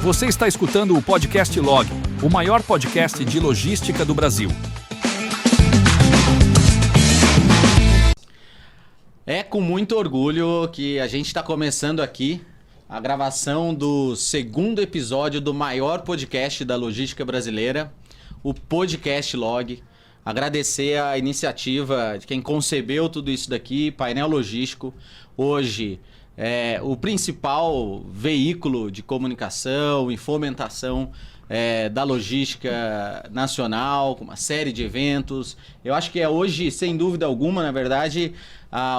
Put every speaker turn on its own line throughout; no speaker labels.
Você está escutando o Podcast Log, o maior podcast de logística do Brasil.
É com muito orgulho que a gente está começando aqui a gravação do segundo episódio do maior podcast da logística brasileira, o Podcast Log. Agradecer a iniciativa de quem concebeu tudo isso daqui, Painel Logístico. Hoje é o principal veículo de comunicação e fomentação da logística nacional, com uma série de eventos. Eu acho que é hoje, sem dúvida alguma, na verdade,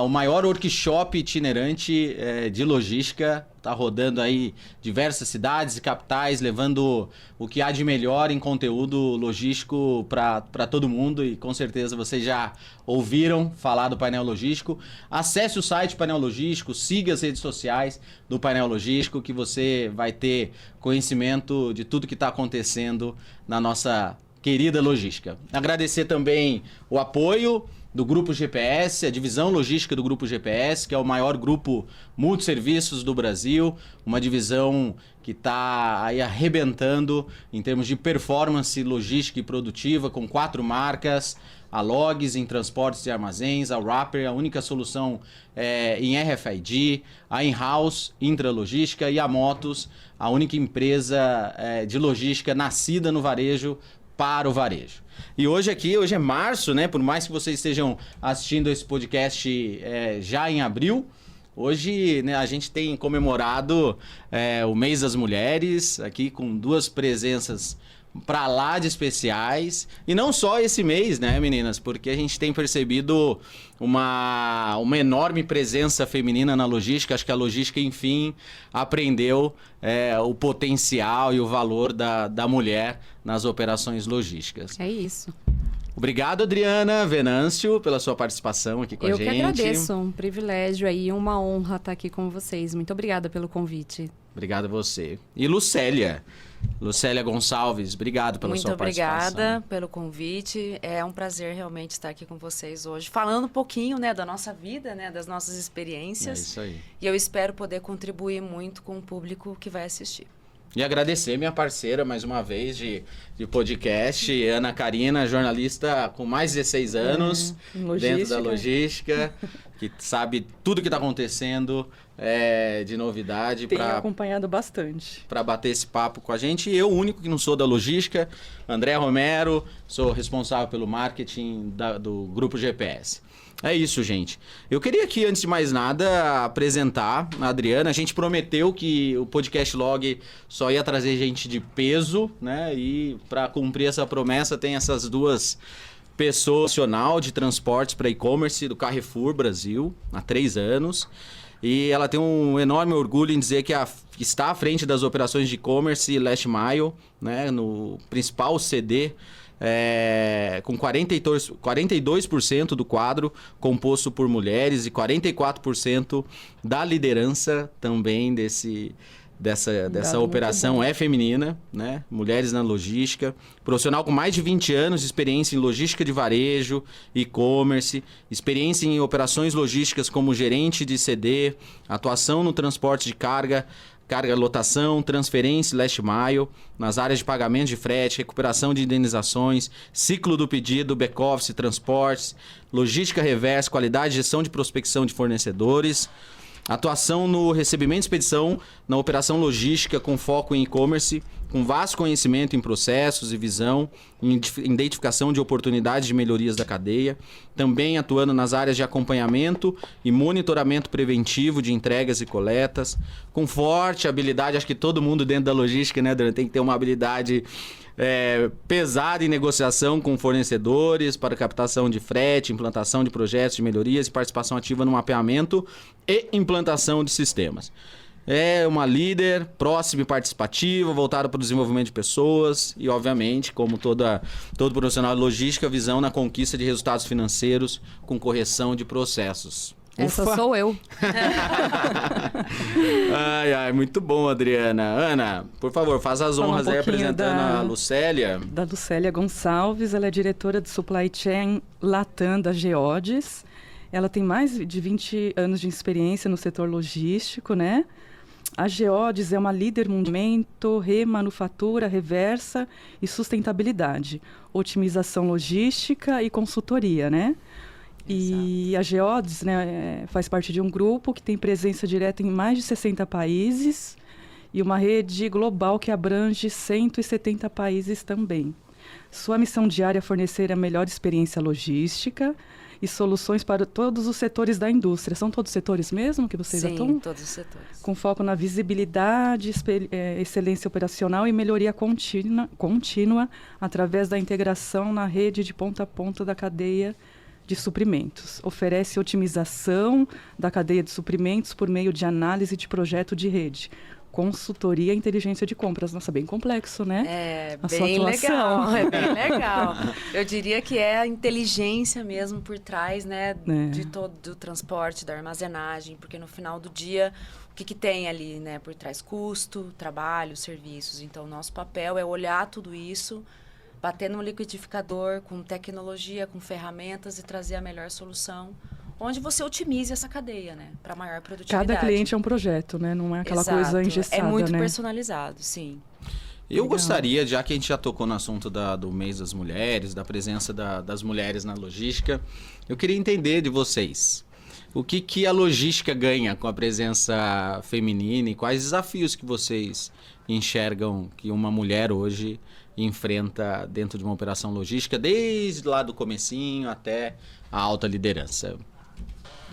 o maior workshop itinerante de logística. Está rodando aí diversas cidades e capitais, levando o que há de melhor em conteúdo logístico para todo mundo. E com certeza vocês já ouviram falar do Painel Logístico. Acesse o site Painel Logístico, siga as redes sociais do Painel Logístico, que você vai ter conhecimento de tudo que está acontecendo na nossa querida logística. Agradecer também o apoio do Grupo GPS, a divisão logística do Grupo GPS, que é o maior grupo multisserviços do Brasil, uma divisão que está aí arrebentando em termos de performance logística e produtiva, com 4 marcas, a Logs em transportes e armazéns, a Wrapper, a única solução em RFID, a In-House, Intralogística, e a Motos, a única empresa de logística nascida no varejo para o varejo. E hoje é março, né? Por mais que vocês estejam assistindo esse podcast já em abril, hoje, né, a gente tem comemorado o Mês das Mulheres, aqui com 2 presenças para lá de especiais. E não só esse mês, né, meninas? Porque a gente tem percebido uma enorme presença feminina na logística. Acho que a logística, enfim, aprendeu o potencial e o valor da mulher nas operações logísticas.
É isso.
Obrigado, Adriana Venâncio, pela sua participação aqui com a gente.
Eu que agradeço, um privilégio aí, uma honra estar aqui com vocês. Muito obrigada pelo convite.
Obrigado a você. E Lucélia Gonçalves, obrigado pela sua participação.
Muito obrigada pelo convite. É um prazer realmente estar aqui com vocês hoje, falando um pouquinho, né, da nossa vida, né, das nossas experiências.
É isso aí.
E eu espero poder contribuir muito com o público que vai assistir.
E agradecer minha parceira, mais uma vez, de podcast, Ana Karina, jornalista com mais de 16 anos dentro da logística, que sabe tudo que está acontecendo de novidade.
Tenho acompanhado bastante.
Para bater esse papo com a gente. E eu, o único que não sou da logística, André Romero, sou responsável pelo marketing do Grupo GPS. É isso, gente. Eu queria aqui, antes de mais nada, apresentar a Adriana. A gente prometeu que o Podcast Log só ia trazer gente de peso, né? E para cumprir essa promessa, tem essas 2 pessoas de transportes para e-commerce do Carrefour Brasil, há 3 anos. E ela tem um enorme orgulho em dizer que está à frente das operações de e-commerce Last Mile, né? No principal CD, com 42% do quadro composto por mulheres e 44% da liderança também dessa operação feminina, né? Mulheres na logística, profissional com mais de 20 anos de experiência em logística de varejo, e-commerce, experiência em operações logísticas como gerente de CD, atuação no transporte de carga, lotação, transferência, last mile, nas áreas de pagamento de frete, recuperação de indenizações, ciclo do pedido, back-office, transportes, logística reversa, qualidade e gestão de prospecção de fornecedores, atuação no recebimento e expedição, na operação logística com foco em e-commerce, com vasto conhecimento em processos e visão, em identificação de oportunidades de melhorias da cadeia, também atuando nas áreas de acompanhamento e monitoramento preventivo de entregas e coletas, com forte habilidade, acho que todo mundo dentro da logística, né, Adriana, tem que ter uma habilidade pesada em negociação com fornecedores para captação de frete, implantação de projetos de melhorias e participação ativa no mapeamento e implantação de sistemas. É uma líder próxima e participativa, voltada para o desenvolvimento de pessoas e, obviamente, como todo profissional de logística, visão na conquista de resultados financeiros com correção de processos.
Essa sou eu.
Ai, muito bom, Adriana. Ana, por favor, faz as honras aí apresentando a Lucélia.
Da Lucélia Gonçalves, ela é diretora de Supply Chain Latam da Geodis. Ela tem mais de 20 anos de experiência no setor logístico, né? A Geodes é uma líder mundial, remanufatura, reversa e sustentabilidade, otimização logística e consultoria, né? E a Geodes, né, faz parte de um grupo que tem presença direta em mais de 60 países e uma rede global que abrange 170 países também. Sua missão diária é fornecer a melhor experiência logística e soluções para todos os setores da indústria. São todos setores mesmo que vocês atuam?
Sim, todos os setores.
Com foco na visibilidade, excelência operacional e melhoria contínua através da integração na rede de ponta a ponta da cadeia de suprimentos. Oferece otimização da cadeia de suprimentos por meio de análise de projeto de rede. Consultoria e inteligência de compras. Nossa, bem complexo, né?
É
A sua
bem
atuação.
legal, é bem legal. Eu diria que é a inteligência mesmo por trás, né, de todo o transporte, da armazenagem, porque no final do dia, o que tem ali, né, por trás? Custo, trabalho, serviços. Então, o nosso papel é olhar tudo isso, bater no liquidificador com tecnologia, com ferramentas e trazer a melhor solução, onde você otimize essa cadeia, né, para maior produtividade.
Cada cliente é um projeto, né? Não é aquela coisa engessada,
é muito
né?
personalizado, sim.
Eu
Legal.
gostaria, já que a gente já tocou no assunto do mês das mulheres, da presença das mulheres na logística, eu queria entender de vocês. O que a logística ganha com a presença feminina e quais desafios que vocês enxergam que uma mulher hoje enfrenta dentro de uma operação logística, desde lá do comecinho até a alta liderança?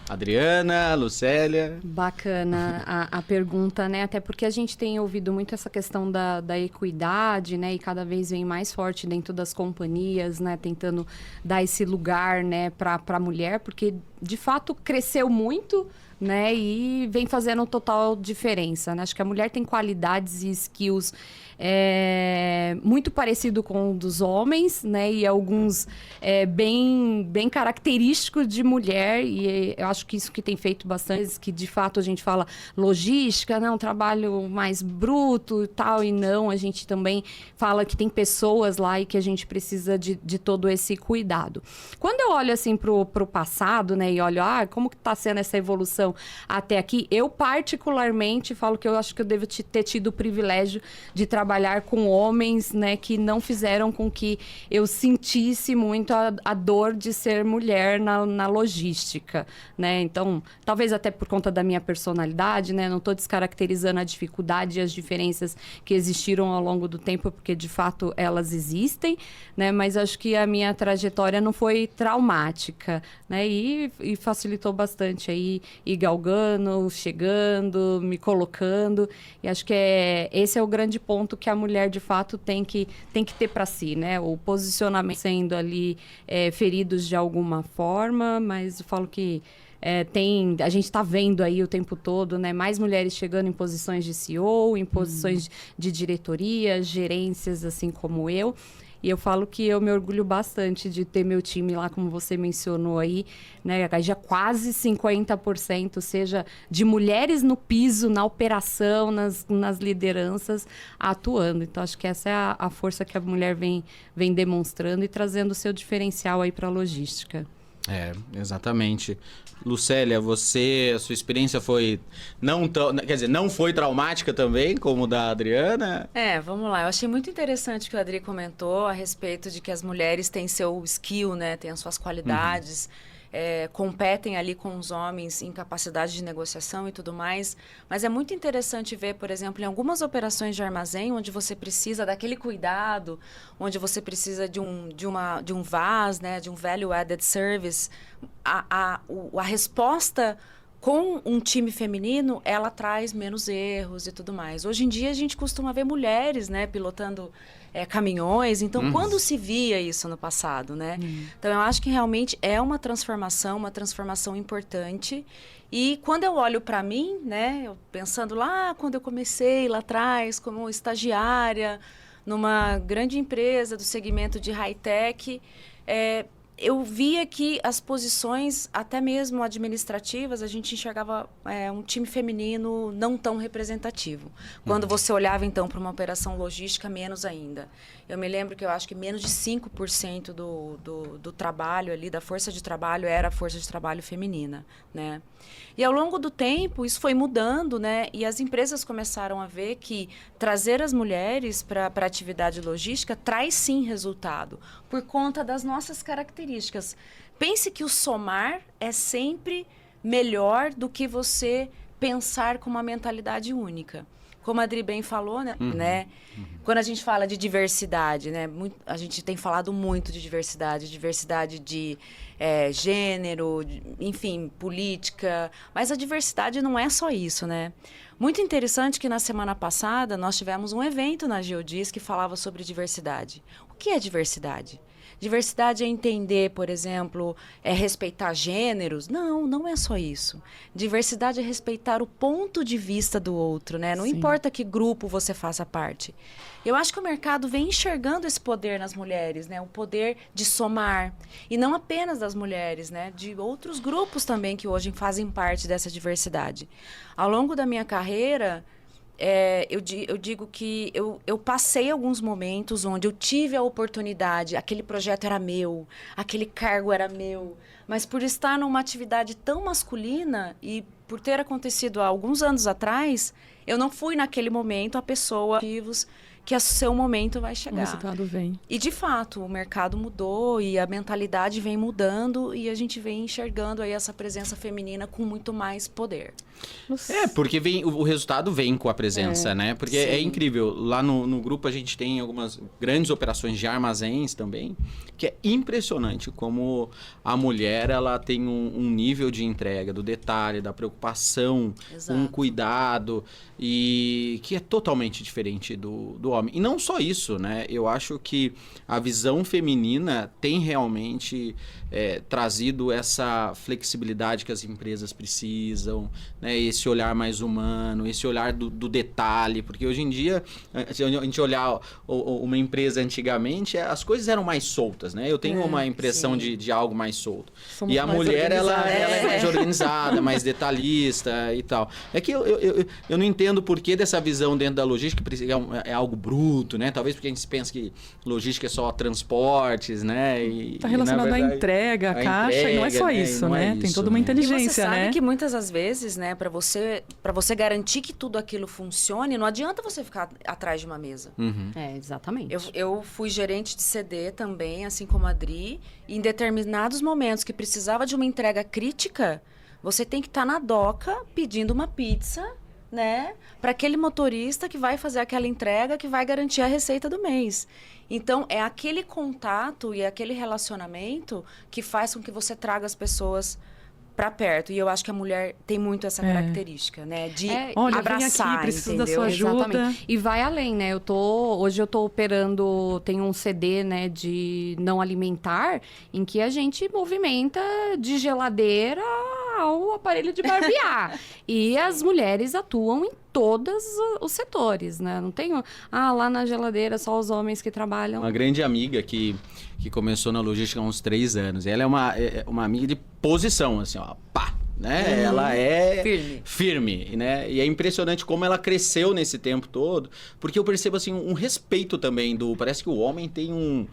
Adriana, Lucélia.
Bacana a pergunta, né? Até porque a gente tem ouvido muito essa questão da equidade, né? E cada vez vem mais forte dentro das companhias, né? Tentando dar esse lugar, né, para a mulher, porque de fato cresceu muito, né? E vem fazendo total diferença, né? Acho que a mulher tem qualidades e skills muito parecido com o dos homens, né? E alguns bem característicos de mulher, e eu acho que isso que tem feito bastante, que de fato a gente fala logística, não, trabalho mais bruto e tal, e não, a gente também fala que tem pessoas lá e que a gente precisa de todo esse cuidado. Quando eu olho assim pro passado, né, e olho, como que tá sendo essa evolução até aqui, eu particularmente falo que eu acho que eu devo ter tido o privilégio de trabalhar com homens, né, que não fizeram com que eu sentisse muito a dor de ser mulher na logística, né? Então, talvez até por conta da minha personalidade, né? Não estou descaracterizando a dificuldade e as diferenças que existiram ao longo do tempo, porque de fato elas existem, né? Mas acho que a minha trajetória não foi traumática, né? E facilitou bastante aí ir galgando, chegando, me colocando, e acho que esse é o grande ponto que a mulher de fato tem que ter para si, né? O posicionamento sendo ali feridos de alguma forma, mas eu falo que a gente está vendo aí o tempo todo, né, mais mulheres chegando em posições de CEO, em posições de diretoria, gerências, assim como eu. E eu falo que eu me orgulho bastante de ter meu time lá, como você mencionou aí, né? Já quase 50%, seja de mulheres no piso, na operação, nas lideranças, atuando. Então, acho que essa é a força que a mulher vem demonstrando e trazendo o seu diferencial aí para a logística.
Exatamente. Lucélia, a sua experiência foi não foi traumática também, como da Adriana?
Vamos lá. Eu achei muito interessante o que o Adri comentou a respeito de que as mulheres têm seu skill, né? Têm as suas qualidades, competem ali com os homens em capacidade de negociação e tudo mais. Mas é muito interessante ver, por exemplo, em algumas operações de armazém, onde você precisa daquele cuidado, onde você precisa de um VAS, né? De um Value Added Service, a resposta com um time feminino, ela traz menos erros e tudo mais. Hoje em dia, a gente costuma ver mulheres, né, pilotando caminhões. Então, quando se via isso no passado, né? Então, eu acho que realmente é uma transformação importante. E quando eu olho para mim, né, eu pensando lá, quando eu comecei lá atrás, como estagiária, numa grande empresa do segmento de high-tech, eu via que as posições, até mesmo administrativas, a gente enxergava um time feminino não tão representativo. Quando você olhava, então, para uma operação logística, menos ainda. Eu me lembro que eu acho que menos de 5% do trabalho ali, da força de trabalho, era a força de trabalho feminina, né? E ao longo do tempo, isso foi mudando, né? E as empresas começaram a ver que trazer as mulheres para a atividade logística traz sim resultado, por conta das nossas características. Pense que o somar é sempre melhor do que você pensar com uma mentalidade única. Como a Adri bem falou, né? Quando a gente fala de diversidade, né? A gente tem falado muito de diversidade de gênero, enfim, política. Mas a diversidade não é só isso, né? Muito interessante que na semana passada nós tivemos um evento na Geodis que falava sobre diversidade. O que é diversidade? Diversidade é entender, por exemplo, respeitar gêneros? Não, não é só isso. Diversidade é respeitar o ponto de vista do outro, né? Não importa que grupo você faça parte. Eu acho que o mercado vem enxergando esse poder nas mulheres, né? O poder de somar. E não apenas das mulheres, né? De outros grupos também que hoje fazem parte dessa diversidade. Ao longo da minha carreira, eu digo que eu passei alguns momentos onde eu tive a oportunidade, aquele projeto era meu, aquele cargo era meu, mas por estar numa atividade tão masculina e por ter acontecido há alguns anos atrás, eu não fui naquele momento a pessoa que o seu momento vai chegar. O
resultado vem.
E, de fato, o mercado mudou e a mentalidade vem mudando e a gente vem enxergando aí essa presença feminina com muito mais poder.
Porque o resultado vem com a presença, né? Porque é incrível. Lá no grupo a gente tem algumas grandes operações de armazéns também, que é impressionante como a mulher ela tem um nível de entrega, do detalhe, da preocupação, um cuidado, e que é totalmente diferente do homem. E não só isso, né? Eu acho que a visão feminina tem realmente trazido essa flexibilidade que as empresas precisam, né? Esse olhar mais humano, esse olhar do detalhe, porque hoje em dia, se a gente olhar uma empresa antigamente, as coisas eram mais soltas, né? Eu tenho uma impressão de algo mais solto.
Somos
e a mulher, ela é mais organizada, mais detalhista e tal. É que eu não entendo por que dessa visão dentro da logística é algo bruto, né? Talvez porque a gente pensa que logística é só transportes, né?
Está relacionado à entrega, à caixa, e não é só isso, né? Tem toda uma inteligência,
e você sabe
né?
que muitas das vezes, né, para você garantir que tudo aquilo funcione, não adianta você ficar atrás de uma mesa.
Exatamente.
Eu fui gerente de CD também, assim como a Adri, e em determinados momentos que precisava de uma entrega crítica, você tem que estar na doca pedindo uma pizza, né, para aquele motorista que vai fazer aquela entrega, que vai garantir a receita do mês. Então, é aquele contato e aquele relacionamento que faz com que você traga as pessoas para perto. E eu acho que a mulher tem muito essa característica, né? De
olha,
abraçar,
vem aqui, preciso
entendeu?
da sua ajuda.
Exatamente. E vai além, né? Hoje eu tô operando, tem um CD, né, de não alimentar, em que a gente movimenta de geladeira ao aparelho de barbear. E as mulheres atuam em todos os setores, né? Não tenho, lá na geladeira só os homens que trabalham.
Uma grande amiga que começou na logística há uns 3 anos. Ela é uma amiga de posição, assim, ó, pá, né? Ela é firme, né? E é impressionante como ela cresceu nesse tempo todo, porque eu percebo, assim, um respeito também parece que o homem tem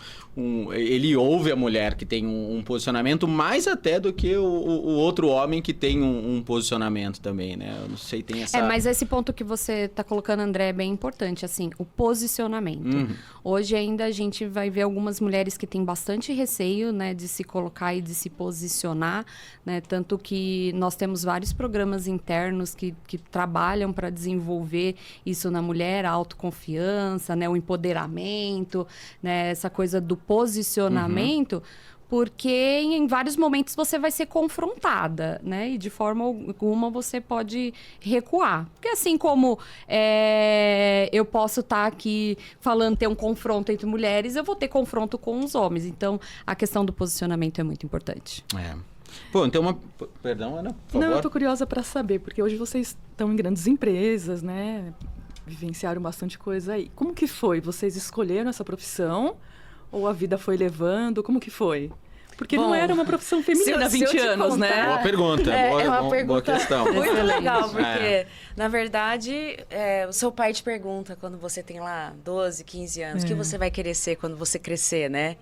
ele ouve a mulher que tem um posicionamento mais até do que o outro homem que tem um posicionamento também, né? Eu não sei, tem essa...
Mas esse ponto que você está colocando, André, é bem importante, assim, o posicionamento. Hoje ainda a gente vai ver algumas mulheres que têm bastante receio, né, de se colocar e de se posicionar, né? Tanto que nós temos vários programas internos que trabalham para desenvolver isso na mulher, a autoconfiança, né, o empoderamento, né, essa coisa do posicionamento, porque em vários momentos você vai ser confrontada, né? E de forma alguma você pode recuar. Porque assim como eu posso estar aqui falando, ter um confronto entre mulheres, eu vou ter confronto com os homens. Então, a questão do posicionamento é muito importante.
Pô, então Perdão, Ana, por favor.
Não, eu tô curiosa para saber, porque hoje vocês estão em grandes empresas, né? Vivenciaram bastante coisa aí. Como que foi? Vocês escolheram essa profissão? Ou a vida foi levando? Como que foi? Porque
Bom,
não era uma profissão feminina há
se eu
20
te
anos, né?
contar-
Boa pergunta,
É uma
boa
pergunta
questão.
muito
Excelente.
legal, porque,
É.
na verdade, o seu pai te pergunta quando você tem lá 12, 15 anos, o que você vai querer ser quando você crescer, né?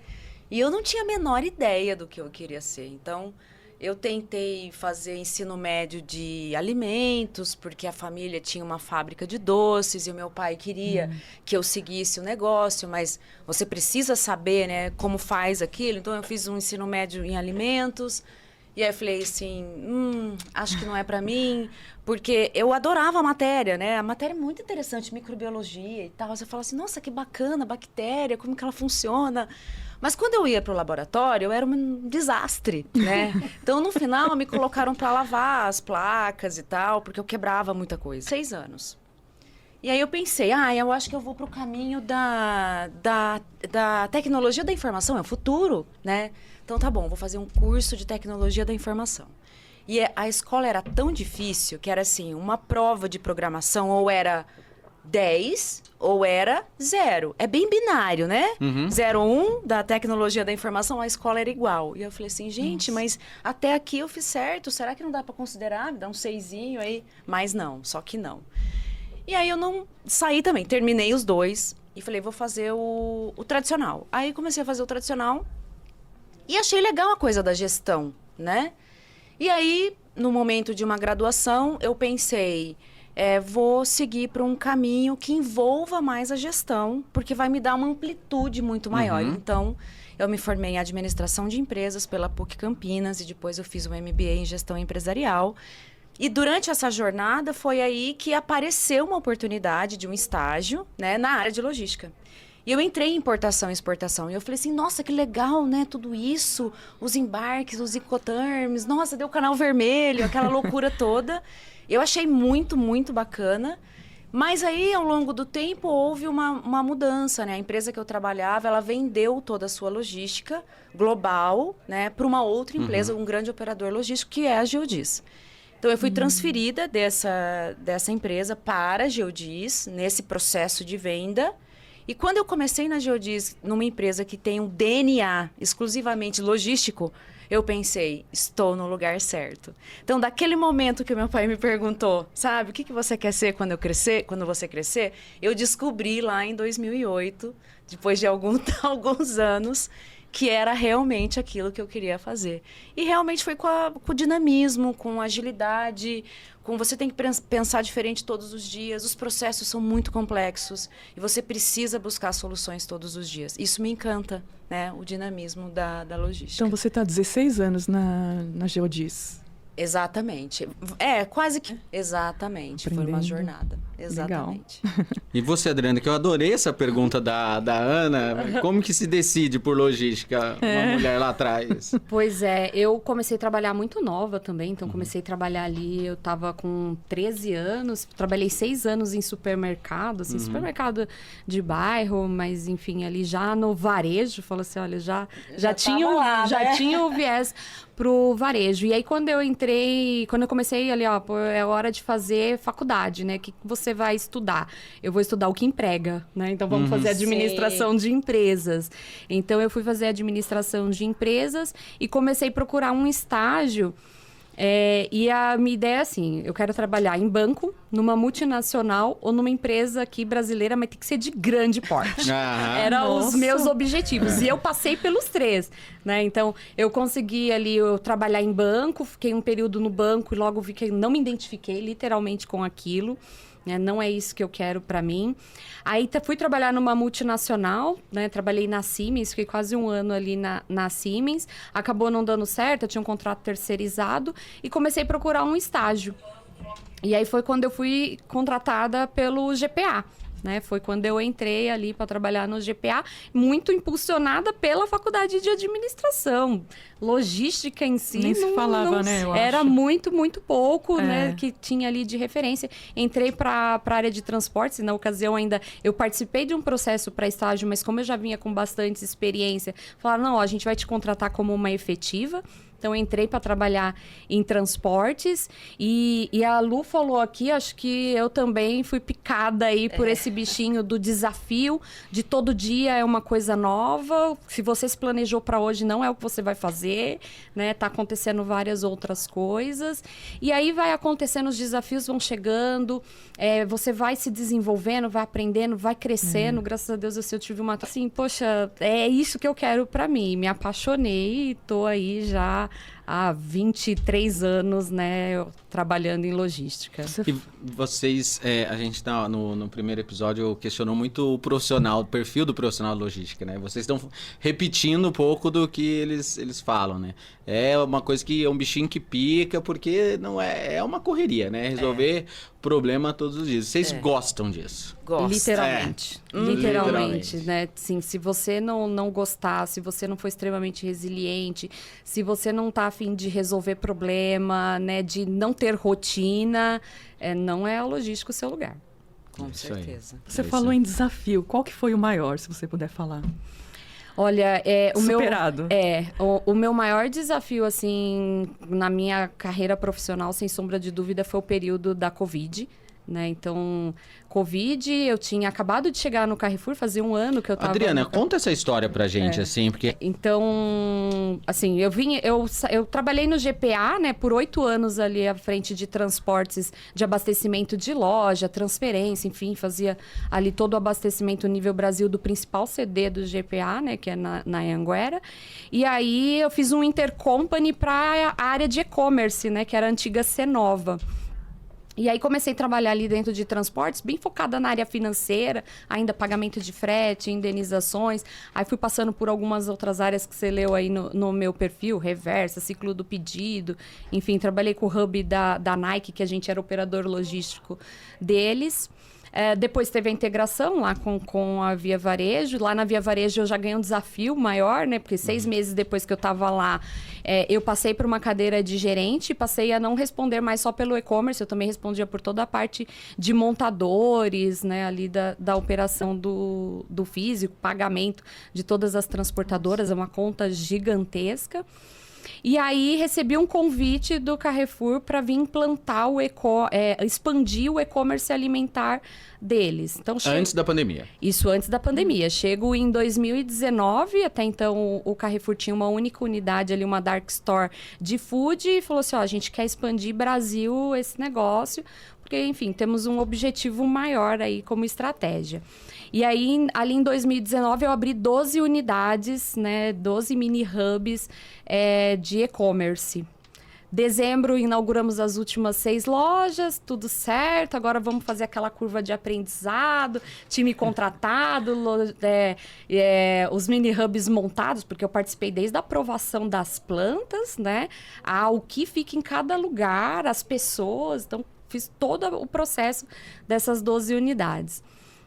E eu não tinha a menor ideia do que eu queria ser. Então, eu tentei fazer ensino médio de alimentos, porque a família tinha uma fábrica de doces e o meu pai queria que eu seguisse o negócio, mas você precisa saber, né, como faz aquilo. Então, eu fiz um ensino médio em alimentos. E aí eu falei assim, acho que não é para mim, porque eu adorava a matéria, né? A matéria é muito interessante, microbiologia e tal. Você fala assim, nossa, que bacana, bactéria, como que ela funciona. Mas quando eu ia para o laboratório, eu era um desastre, né? Então, no final, me colocaram para lavar as placas e tal, porque eu quebrava muita coisa. 6 anos. E aí eu pensei, eu acho que eu vou para o caminho da tecnologia da informação, é o futuro, né? Então, tá bom, vou fazer um curso de tecnologia da informação. E a escola era tão difícil que era assim, uma prova de programação ou era 10 ou era 0. É bem binário, né? 0 ou 1 da tecnologia da informação, a escola era igual. E eu falei assim, gente, mas até aqui eu fiz certo, será que não dá para considerar? Me dá um 6zinho aí? Mas não, só que não. E aí eu não saí também, terminei os 2 e falei, vou fazer o tradicional. Aí comecei a fazer o tradicional e achei legal a coisa da gestão, né? E aí, no momento de uma graduação, eu pensei, vou seguir para um caminho que envolva mais a gestão, porque vai me dar uma amplitude muito maior. Então, eu me formei em administração de empresas pela PUC Campinas e depois eu fiz um MBA em gestão empresarial. E durante essa jornada foi aí que apareceu uma oportunidade de um estágio, né, na área de logística. E eu entrei em importação e exportação. E eu falei assim, nossa, que legal, né? Tudo isso, os embarques, os incoterms, nossa, deu o canal vermelho, aquela loucura toda. Eu achei muito, muito bacana. Mas aí, ao longo do tempo, houve uma mudança, né? A empresa que eu trabalhava, ela vendeu toda a sua logística global, né, para uma outra empresa, um grande operador logístico, que é a Geodis. Então, eu fui transferida dessa empresa para a Geodis, nesse processo de venda. E quando eu comecei na Geodis, numa empresa que tem um DNA exclusivamente logístico, eu pensei, estou no lugar certo. Então, daquele momento que meu pai me perguntou, sabe, o que você quer ser quando você crescer? Eu descobri lá em 2008, depois de alguns anos, que era realmente aquilo que eu queria fazer. E realmente foi com o dinamismo, com a agilidade, com você tem que pensar diferente todos os dias, os processos são muito complexos e você precisa buscar soluções todos os dias. Isso me encanta, né? O dinamismo da logística.
Então, você está há 16 anos na Geodis.
Exatamente. Quase que... Exatamente. Foi uma jornada. Exatamente.
Legal.
E você, Adriana, que eu adorei essa pergunta da Ana. Como que se decide por logística uma mulher lá atrás?
Pois é, eu comecei a trabalhar muito nova também, então comecei a trabalhar ali, eu tava com 13 anos, trabalhei 6 anos em supermercado, assim, supermercado de bairro, mas enfim, ali já no varejo, falou assim, olha, já tinha o viés pro varejo. E aí, quando eu comecei ali, é hora de fazer faculdade, né? O que você vai estudar? Eu vou estudar o que emprega, né? Então, vamos fazer administração de empresas. Então, eu fui fazer administração de empresas e comecei a procurar um estágio. E a minha ideia é assim, eu quero trabalhar em banco, numa multinacional ou numa empresa aqui brasileira, mas tem que ser de grande porte. Eram os meus objetivos. E eu passei pelos 3, né? Então, eu consegui ali trabalhar em banco, fiquei um período no banco e logo vi que não me identifiquei literalmente com aquilo. Não é isso que eu quero para mim. Aí fui trabalhar numa multinacional, né? Trabalhei na Siemens, fiquei quase um ano ali na Siemens. Acabou não dando certo, eu tinha um contrato terceirizado e comecei a procurar um estágio. E aí foi quando eu fui contratada pelo GPA. Né? Foi quando eu entrei ali para trabalhar no GPA, muito impulsionada pela faculdade de administração. Logística em si
nem se falava, né?
Era muito, muito pouco, né? Que tinha ali de referência. Entrei para a área de transportes, e na ocasião ainda eu participei de um processo para estágio, mas como eu já vinha com bastante experiência, falaram, não, a gente vai te contratar como uma efetiva. Então, eu entrei para trabalhar em transportes e a Lu falou aqui, acho que eu também fui picada aí por esse bichinho do desafio, de todo dia é uma coisa nova. Se você se planejou para hoje, não é o que você vai fazer, né? Tá acontecendo várias outras coisas. E aí vai acontecendo, os desafios vão chegando, você vai se desenvolvendo, vai aprendendo, vai crescendo. Graças a Deus, eu tive uma... Assim, poxa, é isso que eu quero para mim. Me apaixonei e tô aí já há 23 anos, né, trabalhando em logística.
E vocês, a gente no primeiro episódio questionou muito o profissional, o perfil do profissional de logística, né? Vocês estão repetindo um pouco do que eles falam, né? É uma coisa que é um bichinho que pica, porque não é uma correria, né? Resolver problema todos os dias. Vocês gostam disso?
Gosto.
Literalmente.
É.
Literalmente, né? Sim, se você não gostar, se você não for extremamente resiliente, se você não tá a fim de resolver problema, né? De não ter rotina, não é a logística o seu lugar.
Com
Isso aí.
certeza.
Você falou em desafio. Qual que foi o maior, se você puder falar?
Olha,
Superado.
o meu maior desafio, assim, na minha carreira profissional, sem sombra de dúvida, foi o período da Covid, né? Então, Covid, eu tinha acabado de chegar no Carrefour, fazia um ano que eu estava...
Adriana, conta essa história pra gente, assim, porque...
Então, assim, eu trabalhei no GPA, né, por 8 anos ali à frente de transportes de abastecimento de loja, transferência, enfim, fazia ali todo o abastecimento nível Brasil do principal CD do GPA, né, que é na Anhanguera. E aí eu fiz um intercompany para a área de e-commerce, né, que era a antiga Cenova. E aí comecei a trabalhar ali dentro de transportes, bem focada na área financeira, ainda pagamento de frete, indenizações. Aí fui passando por algumas outras áreas que você leu aí no meu perfil, reversa, ciclo do pedido. Enfim, trabalhei com o hub da Nike, que a gente era operador logístico deles. Depois teve a integração lá com a Via Varejo. Lá na Via Varejo eu já ganhei um desafio maior, né? Porque 6 meses depois que eu estava lá, eu passei por uma cadeira de gerente, passei a não responder mais só pelo e-commerce, eu também respondia por toda a parte de montadores, né? Ali da operação do físico, pagamento de todas as transportadoras, é uma conta gigantesca. E aí recebi um convite do Carrefour para vir implantar expandir o e-commerce alimentar deles. Então,
Antes da pandemia.
Isso antes da pandemia. Chego em 2019, até então o Carrefour tinha uma única unidade ali, uma dark store de food, e falou assim, a gente quer expandir Brasil esse negócio, porque, enfim, temos um objetivo maior aí como estratégia. E aí, ali em 2019, eu abri 12 unidades, né, 12 mini hubs de e-commerce. Dezembro, inauguramos as últimas 6 lojas, tudo certo. Agora vamos fazer aquela curva de aprendizado, time contratado, os mini hubs montados, porque eu participei desde a aprovação das plantas, né, ao que fica em cada lugar, as pessoas. Então, fiz todo o processo dessas 12 unidades.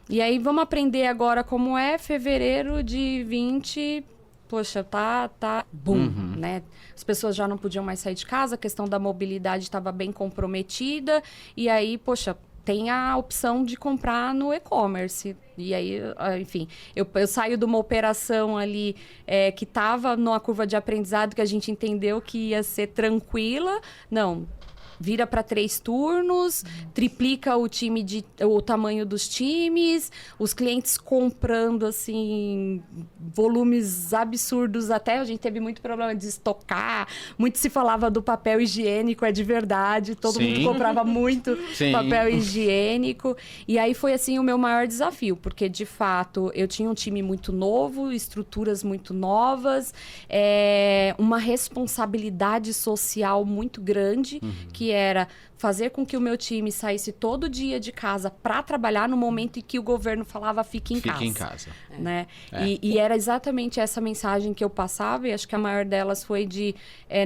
E aí, vamos aprender agora como é fevereiro de 20... Poxa, tá boom, né? As pessoas já não podiam mais sair de casa, a questão da mobilidade estava bem comprometida. E aí, poxa, tem a opção de comprar no e-commerce. E aí, enfim, eu saio de uma operação ali que estava numa curva de aprendizado que a gente entendeu que ia ser tranquila. Não, vira para 3 turnos, triplica o tamanho dos times, os clientes comprando, assim, volumes absurdos. Até a gente teve muito problema de estocar, muito se falava do papel higiênico, é de verdade, todo mundo comprava muito papel higiênico. E aí foi, assim, o meu maior desafio, porque, de fato, eu tinha um time muito novo, estruturas muito novas, uma responsabilidade social muito grande, que era fazer com que o meu time saísse todo dia de casa para trabalhar no momento em que o governo falava fique em casa.
Fique em casa.
Né? E era exatamente essa mensagem que eu passava, e acho que a maior delas foi de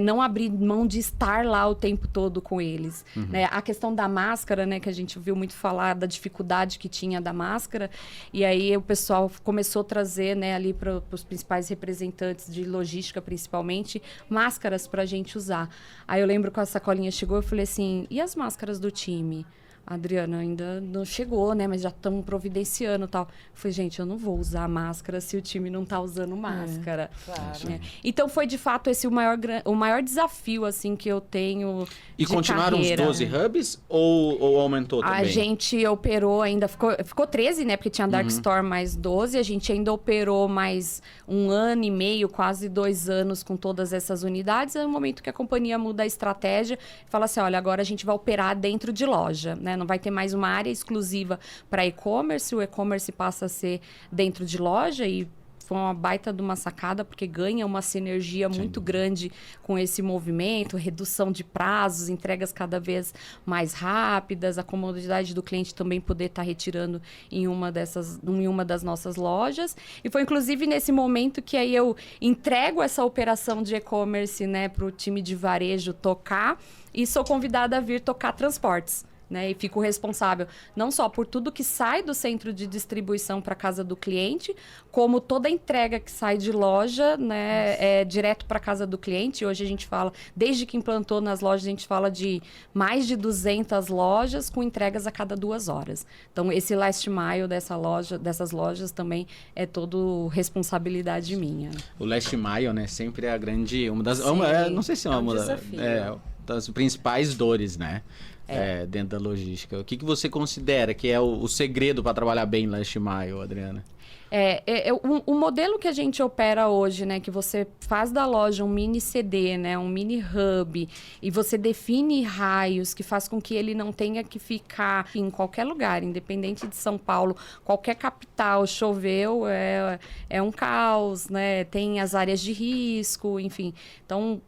não abrir mão de estar lá o tempo todo com eles. Né? A questão da máscara, né, que a gente ouviu muito falar da dificuldade que tinha da máscara, e aí o pessoal começou a trazer, né, ali para os principais representantes de logística, principalmente, máscaras para a gente usar. Aí eu lembro que a sacolinha chegou e eu falei assim, e as máscaras do time? Adriana, ainda não chegou, né? Mas já estamos providenciando e tal. Eu falei, gente, eu não vou usar máscara se o time não tá usando máscara.
Claro.
Né? Então, foi de fato esse o maior desafio, assim, que eu tenho
E
de
continuaram
carreira.
os 12 hubs ou aumentou também?
A gente operou ainda, ficou 13, né? Porque tinha Dark Store mais 12. A gente ainda operou mais 1 ano e meio, quase 2 anos com todas essas unidades. É o momento que a companhia muda a estratégia e fala assim, olha, agora a gente vai operar dentro de loja, né? Não vai ter mais uma área exclusiva para e-commerce. O e-commerce passa a ser dentro de loja e foi uma baita de uma sacada, porque ganha uma sinergia muito grande com esse movimento, redução de prazos, entregas cada vez mais rápidas, a comodidade do cliente também poder estar retirando em uma das nossas lojas. E foi, inclusive, nesse momento que aí eu entrego essa operação de e-commerce, né, para o time de varejo tocar e sou convidada a vir tocar transportes. Né, e fico responsável não só por tudo que sai do centro de distribuição para casa do cliente, como toda a entrega que sai de loja, né, direto para casa do cliente. Hoje a gente fala, desde que implantou nas lojas, a gente fala de mais de 200 lojas com entregas a cada 2 horas. Então, esse last mile dessas lojas também é todo responsabilidade minha.
O last mile, né, sempre é a grande... não sei se é uma
desafio.
das principais dores, né? Dentro da logística. O que você considera que é o segredo para trabalhar bem last mile, Adriana?
O modelo que a gente opera hoje, né, que você faz da loja um mini CD, né, um mini hub, e você define raios que faz com que ele não tenha que ficar em qualquer lugar, independente de São Paulo, qualquer capital, choveu, é um caos, né, tem as áreas de risco, enfim. Então,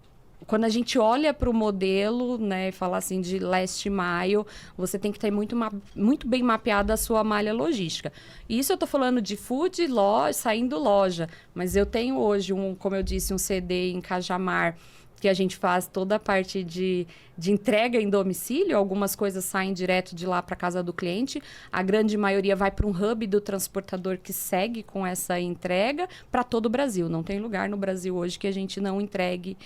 quando a gente olha para o modelo, né, e fala assim de last mile, você tem que ter muito bem mapeada a sua malha logística. Isso eu estou falando de food, saindo loja, mas eu tenho hoje, como eu disse, um CD em Cajamar, que a gente faz toda a parte de entrega em domicílio. Algumas coisas saem direto de lá para casa do cliente. A grande maioria vai para um hub do transportador que segue com essa entrega para todo o Brasil. Não tem lugar no Brasil hoje que a gente não entregue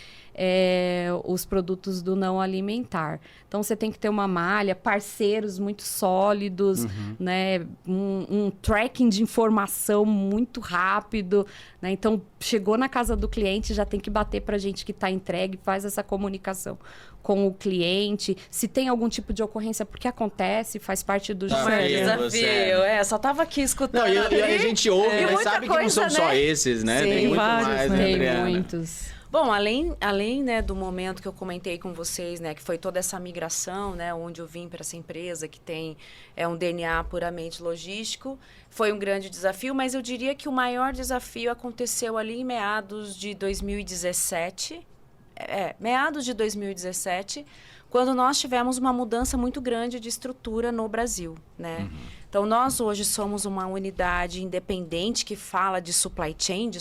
os produtos do não alimentar. Então, você tem que ter uma malha, parceiros muito sólidos, né? Um tracking de informação muito rápido, né? Então, chegou na casa do cliente, já tem que bater para a gente que está entregue, faz essa comunicação com o cliente, se tem algum tipo de ocorrência, porque acontece, faz parte do
desafio. Só tava aqui escutando.
Não, e a gente ouve, mas sabe que não são só esses, né?
Sim.
Tem muito
Vários,
mais,
né?
né,
Tem
Adriana?
muitos.
Bom, além né, do momento que eu comentei com vocês, né, que foi toda essa migração, né, onde eu vim para essa empresa que tem um DNA puramente logístico, foi um grande desafio, mas eu diria que o maior desafio aconteceu ali em meados de 2017, quando nós tivemos uma mudança muito grande de estrutura no Brasil, né? Então, nós hoje somos uma unidade independente que fala de supply chain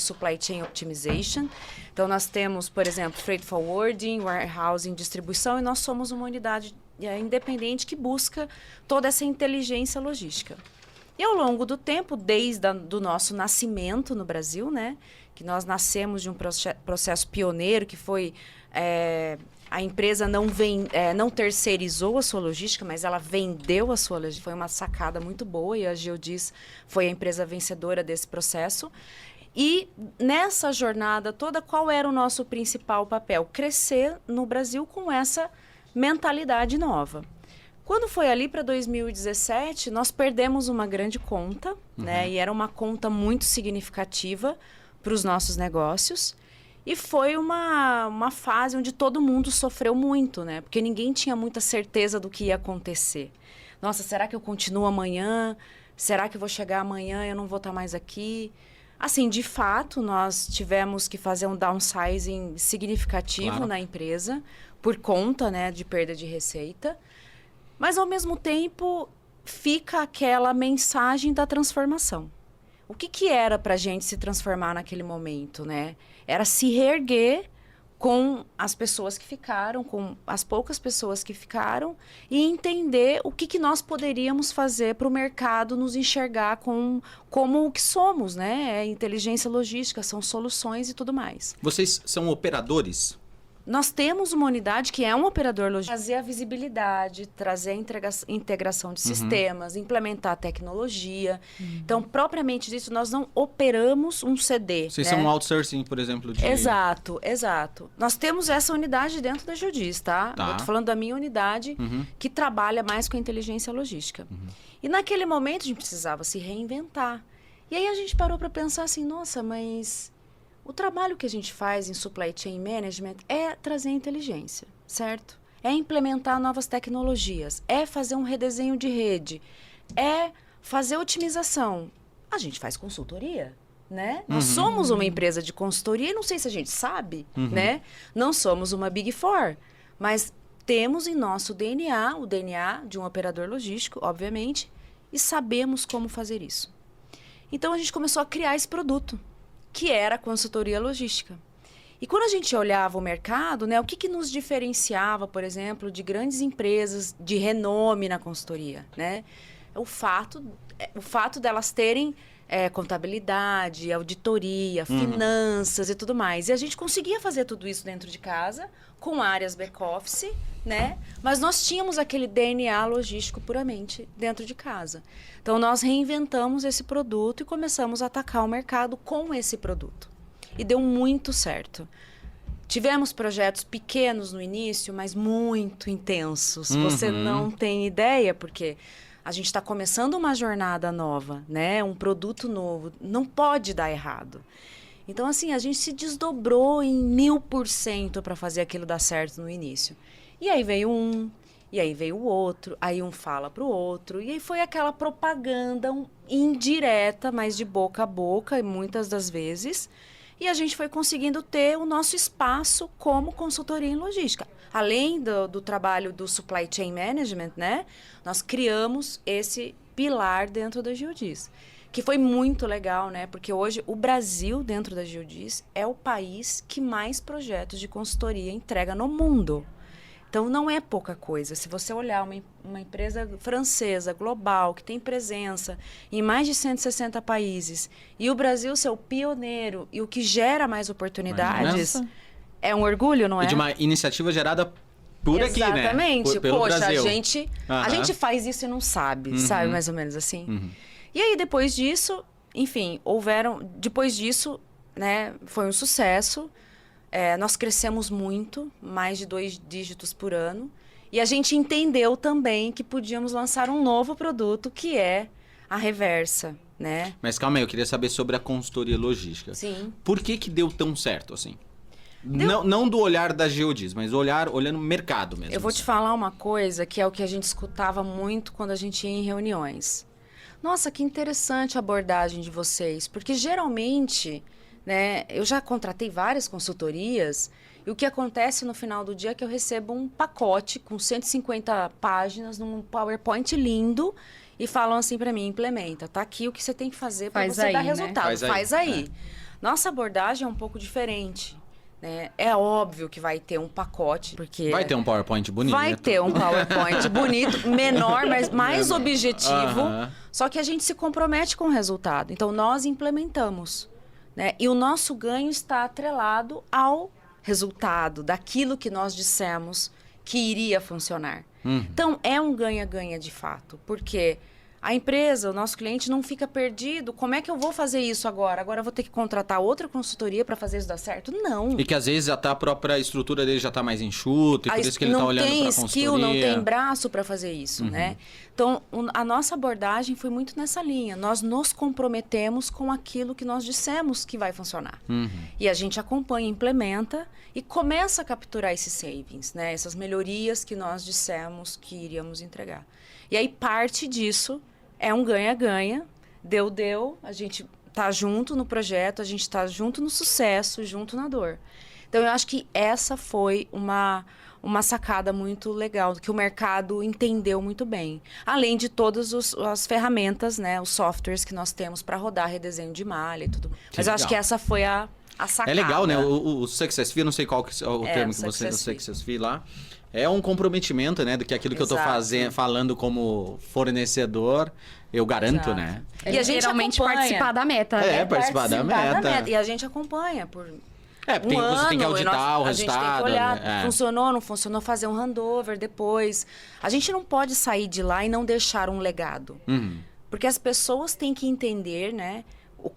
optimization. Então, nós temos, por exemplo, freight forwarding, warehousing, distribuição, e nós somos uma unidade independente que busca toda essa inteligência logística. E ao longo do tempo, desde do nosso nascimento no Brasil, né, que nós nascemos de um processo pioneiro, que foi a empresa não terceirizou a sua logística, mas ela vendeu a sua logística. Foi uma sacada muito boa e a Geodis foi a empresa vencedora desse processo. E nessa jornada toda, qual era o nosso principal papel? Crescer no Brasil com essa mentalidade nova. Quando foi ali para 2017, nós perdemos uma grande conta, né? E era uma conta muito significativa para os nossos negócios. E foi uma fase onde todo mundo sofreu muito, né? Porque ninguém tinha muita certeza do que ia acontecer. Nossa, será que eu continuo amanhã? Será que eu vou chegar amanhã e eu não vou estar mais aqui? Assim, de fato, nós tivemos que fazer um downsizing significativo na empresa por conta, né, de perda de receita. Mas, ao mesmo tempo, fica aquela mensagem da transformação. O que era para a gente se transformar naquele momento, né? Era se reerguer com as pessoas que ficaram, com as poucas pessoas que ficaram, e entender o que nós poderíamos fazer para o mercado nos enxergar como o que somos, né? Inteligência logística, são soluções e tudo mais.
Vocês são operadores?
nós temos uma unidade que é um operador logístico. Trazer a visibilidade, trazer a integração de sistemas, implementar tecnologia. Então, propriamente disso, nós não operamos um CD.
Vocês
né?
são um outsourcing, por exemplo, de...
Exato. Nós temos essa unidade dentro da Geodis, tá? Eu tô falando da minha unidade que trabalha mais com a inteligência logística. E naquele momento a gente precisava se reinventar. E aí a gente parou para pensar assim, nossa, mas o trabalho que a gente faz em supply chain management é trazer inteligência, certo? É implementar novas tecnologias, é fazer um redesenho de rede, é fazer otimização. A gente faz consultoria, né? Nós somos uma empresa de consultoria e não sei se a gente sabe, né? Não somos uma Big Four, mas temos em nosso DNA, o DNA de um operador logístico, obviamente, e sabemos como fazer isso. Então a gente começou a criar esse produto, que era a consultoria logística. E quando a gente olhava o mercado, né, o que nos diferenciava, por exemplo, de grandes empresas de renome na consultoria, né? O fato delas terem contabilidade, auditoria, finanças e tudo mais. E a gente conseguia fazer tudo isso dentro de casa, com áreas back-office, né? Mas nós tínhamos aquele DNA logístico puramente dentro de casa. Então, nós reinventamos esse produto e começamos a atacar o mercado com esse produto. E deu muito certo. Tivemos projetos pequenos no início, mas muito intensos. Você não tem ideia, porque a gente está começando uma jornada nova, né? Um produto novo. Não pode dar errado. Então, assim, a gente se desdobrou em 1000% para fazer aquilo dar certo no início. E aí veio um, e aí veio o outro, aí um fala para o outro. E aí foi aquela propaganda indireta, mas de boca a boca, e muitas das vezes. E a gente foi conseguindo ter o nosso espaço como consultoria em logística. Além do trabalho do Supply Chain Management, né? Nós criamos esse pilar dentro da Geodis, que foi muito legal, né? Porque hoje o Brasil, dentro da Geodis, é o país que mais projetos de consultoria entrega no mundo. Então, não é pouca coisa. Se você olhar uma empresa francesa, global, que tem presença em mais de 160 países, e o Brasil ser o pioneiro e o que gera mais oportunidades, é um orgulho, não é?
E de uma iniciativa gerada por aqui, né?
Exatamente.
Pelo
Poxa,
Brasil.
a gente faz isso e não sabe, sabe? Mais ou menos assim. E aí, depois disso, enfim, depois disso, né, foi um sucesso. Nós crescemos muito, mais de 2 dígitos por ano. E a gente entendeu também que podíamos lançar um novo produto, que é a Reversa, né?
Mas calma aí, eu queria saber sobre a consultoria logística.
Sim.
Por que deu tão certo, assim? Não do olhar da Geodis, mas olhando o mercado mesmo.
Eu vou te falar uma coisa que é o que a gente escutava muito quando a gente ia em reuniões. Nossa, que interessante a abordagem de vocês, porque geralmente, né, eu já contratei várias consultorias e o que acontece no final do dia é que eu recebo um pacote com 150 páginas num PowerPoint lindo e falam assim para mim, implementa, tá aqui o que você tem que fazer para você dar resultado, faz aí. Nossa abordagem é um pouco diferente. Né? É óbvio que vai ter um pacote, porque...
Vai ter um PowerPoint bonito.
Vai ter um PowerPoint bonito, menor, mas mais objetivo. Só que a gente se compromete com o resultado. Então, nós implementamos. Né? E o nosso ganho está atrelado ao resultado, daquilo que nós dissemos que iria funcionar. Então, é um ganha-ganha de fato. Porque a empresa, o nosso cliente não fica perdido. Como é que eu vou fazer isso agora? Agora eu vou ter que contratar outra consultoria para fazer isso dar certo? Não.
E que às vezes até a própria estrutura dele já está mais enxuta e por isso que ele está olhando para a consultoria.
Não tem skill, não tem braço para fazer isso, né? Então, a nossa abordagem foi muito nessa linha. Nós nos comprometemos com aquilo que nós dissemos que vai funcionar. E a gente acompanha, implementa e começa a capturar esses savings, né? Essas melhorias que nós dissemos que iríamos entregar. E aí, parte disso é um ganha-ganha, deu, a gente tá junto no projeto, a gente tá junto no sucesso, junto na dor. Então, eu acho que essa foi uma sacada muito legal, que o mercado entendeu muito bem. Além de todas as ferramentas, né, os softwares que nós temos para rodar redesenho de malha e tudo. Mas eu acho que essa foi a sacada.
É legal, né? O Success Fee, eu não sei qual que é o termo que você... O Success Fee lá. É um comprometimento, né? Do que aquilo que eu tô falando como fornecedor, eu garanto, né?
E a gente geralmente participar da meta.
Participar da meta.
E a gente acompanha
Você tem que auditar o
a gente tem
resultado.
que olhar,
Né?
funcionou, não funcionou, fazer um handover depois. A gente não pode sair de lá e não deixar um legado. Porque as pessoas têm que entender, né,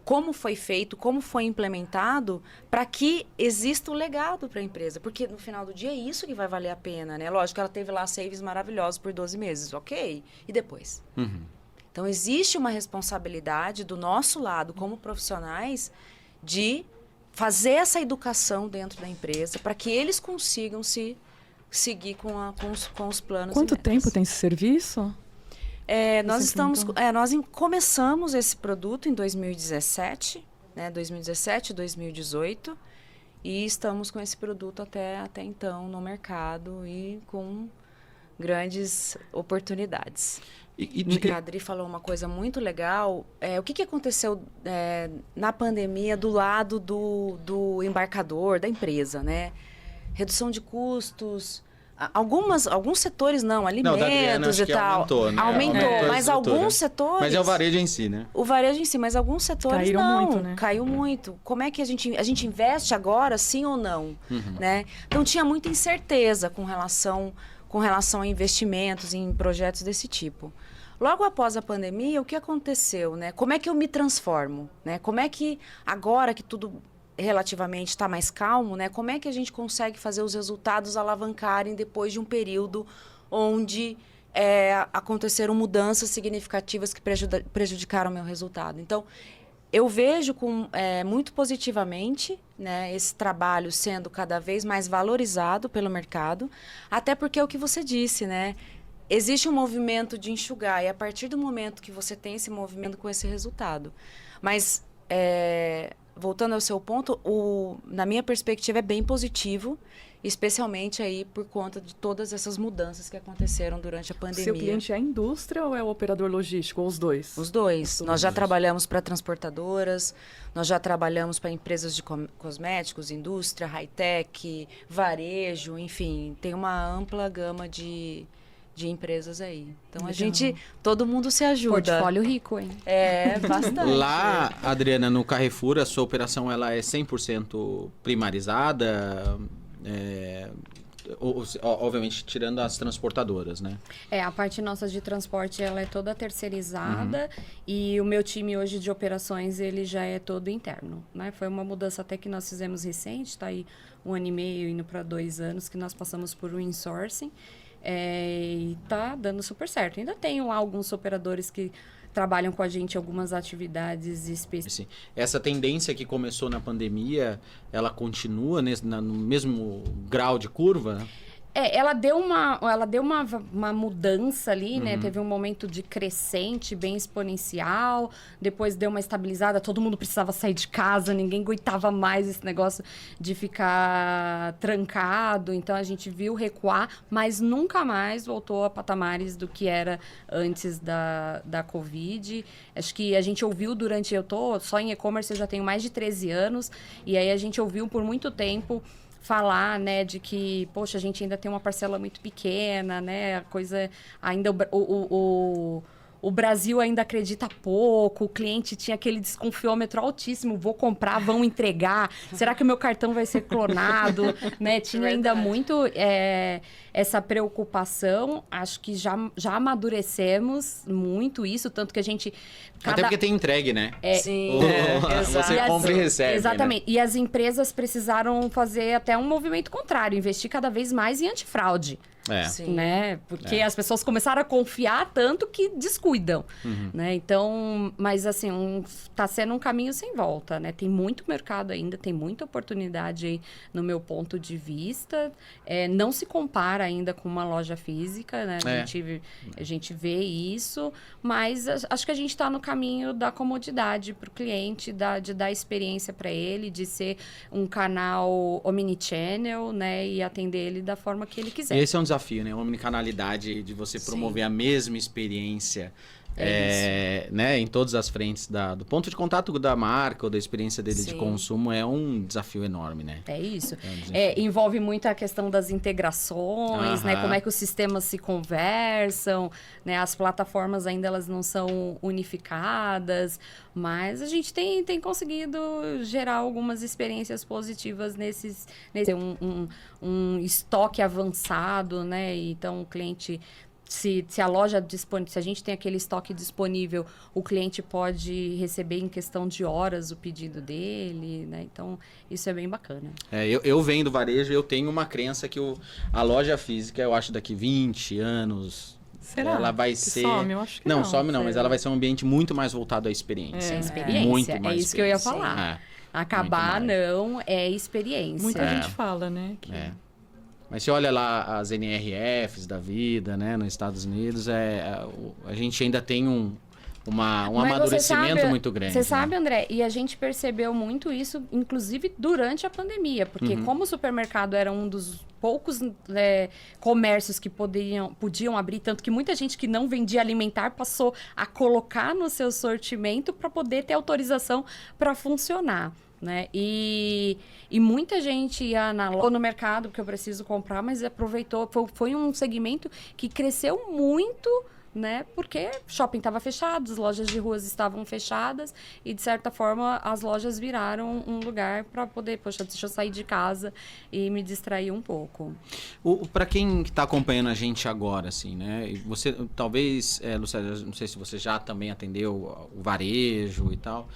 como foi feito, como foi implementado, para que exista o legado para a empresa. Porque no final do dia é isso que vai valer a pena, né? Lógico que ela teve lá saves maravilhosos por 12 meses, ok. E depois? Então, existe uma responsabilidade do nosso lado, como profissionais, de fazer essa educação dentro da empresa para que eles consigam se seguir com os planos.
Quanto tempo tem esse serviço?
Nós começamos esse produto em 2017, né, 2018, e estamos com esse produto até então no mercado e com grandes oportunidades. A Adri falou uma coisa muito legal. O que aconteceu na pandemia do lado do embarcador, da empresa, né? Redução de custos. Alguns setores alimentos e tal.
Aumentou, né?
Aumentou, mas alguns setores...
Mas é o varejo em si, né?
O varejo em si, mas alguns setores
Caíram muito, né?
Caiu muito. Como é que a gente investe agora, sim ou não? Né? Então, tinha muita incerteza com relação a investimentos em projetos desse tipo. Logo após a pandemia, o que aconteceu, né? Como é que eu me transformo, né? Como é que, agora que tudo relativamente está mais calmo, né? Como é que a gente consegue fazer os resultados alavancarem depois de um período onde aconteceram mudanças significativas que prejudicaram o meu resultado? Então, eu vejo muito positivamente, né, esse trabalho sendo cada vez mais valorizado pelo mercado, até porque é o que você disse, né? Existe um movimento de enxugar, e a partir do momento que você tem esse movimento com esse resultado. Mas, voltando ao seu ponto, na minha perspectiva é bem positivo, especialmente aí por conta de todas essas mudanças que aconteceram durante a pandemia.
Seu cliente é a indústria ou é o operador logístico, ou os dois?
Os dois. Nós já trabalhamos para transportadoras, nós já trabalhamos para empresas de cosméticos, indústria, high-tech, varejo, enfim, tem uma ampla gama de empresas aí. Então, todo mundo se ajuda.
Portfólio rico, hein?
Bastante.
Lá, Adriana, no Carrefour, a sua operação ela é 100% primarizada, obviamente tirando as transportadoras, né?
A parte nossa de transporte, ela é toda terceirizada e o meu time hoje de operações, ele já é todo interno, né? Foi uma mudança até que nós fizemos recente, tá aí 1 ano e meio, indo para 2 anos, que nós passamos por um insourcing. E tá dando super certo. Ainda tenho lá alguns operadores que trabalham com a gente em algumas atividades específicas.
Essa tendência que começou na pandemia, ela continua no mesmo grau de curva?
Ela deu uma mudança ali, né? Teve um momento de crescente bem exponencial, depois deu uma estabilizada, todo mundo precisava sair de casa, ninguém aguentava mais esse negócio de ficar trancado, então a gente viu recuar, mas nunca mais voltou a patamares do que era antes da Covid. Acho que a gente ouviu eu tô só em e-commerce, eu já tenho mais de 13 anos, e aí a gente ouviu por muito tempo falar, né, de que, poxa, a gente ainda tem uma parcela muito pequena, né, a coisa ainda, o Brasil ainda acredita pouco, o cliente tinha aquele desconfiômetro altíssimo, vou comprar, vão entregar, será que o meu cartão vai ser clonado, né, tinha ainda muito essa preocupação, acho que já amadurecemos muito isso, tanto que a gente...
Até porque tem entregue, né?
Sim,
você compra e recebe.
Exatamente.
Né?
E as empresas precisaram fazer até um movimento contrário, investir cada vez mais em antifraude. Né? Porque as pessoas começaram a confiar tanto que descuidam, né? Então, mas assim, tá sendo um caminho sem volta, né? Tem muito mercado ainda, tem muita oportunidade aí no meu ponto de vista. Não se compara ainda com uma loja física, né? A gente vê isso, mas acho que a gente está no caminho da comodidade para o cliente, de dar experiência para ele, de ser um canal omnichannel, né? E atender ele da forma que ele quiser.
Esse é um desafio, né? A omnicanalidade, de você promover a mesma experiência né, em todas as frentes do ponto de contato da marca ou da experiência dele de
Sim.
consumo é um desafio enorme, né?
É isso.
É um desafio.
Envolve muito a questão das integrações, né?
Aham.
Como é que os sistemas se conversam, né? As plataformas ainda elas não são unificadas, mas a gente tem conseguido gerar algumas experiências positivas nesse um estoque avançado, né? Então o cliente se a loja disponível, se a gente tem aquele estoque disponível, o cliente pode receber em questão de horas o pedido dele, né? Então, isso é bem bacana.
Eu venho do varejo e eu tenho uma crença que a loja física, eu acho daqui 20 anos,
Será?
ela vai
que
ser...
some? Eu acho que
não,
não.
some não, mas
Sei.
ela vai ser um ambiente muito mais voltado à experiência.
É experiência,
Muito mais
isso que eu ia
experiência.
falar.
É,
Acabar
muito mais.
não, é experiência.
Muita gente fala, né? Que...
É. Mas você olha lá as NRFs da vida, né, nos Estados Unidos, a gente ainda tem um
Mas
amadurecimento
você sabe,
muito grande.
Você
né?
sabe, André, e a gente percebeu muito isso, inclusive durante a pandemia, porque como o supermercado era um dos poucos comércios que podiam abrir, tanto que muita gente que não vendia alimentar passou a colocar no seu sortimento para poder ter autorização para funcionar. Né? E muita gente ia no mercado porque eu preciso comprar, mas aproveitou. Foi um segmento que cresceu muito, né? Porque shopping estava fechado, as lojas de ruas estavam fechadas e, de certa forma, as lojas viraram um lugar para poder, poxa, deixa eu sair de casa e me distrair um pouco.
Para quem está acompanhando a gente agora, assim, né? E você, talvez, Lucélia, não sei se você já também atendeu o varejo e tal.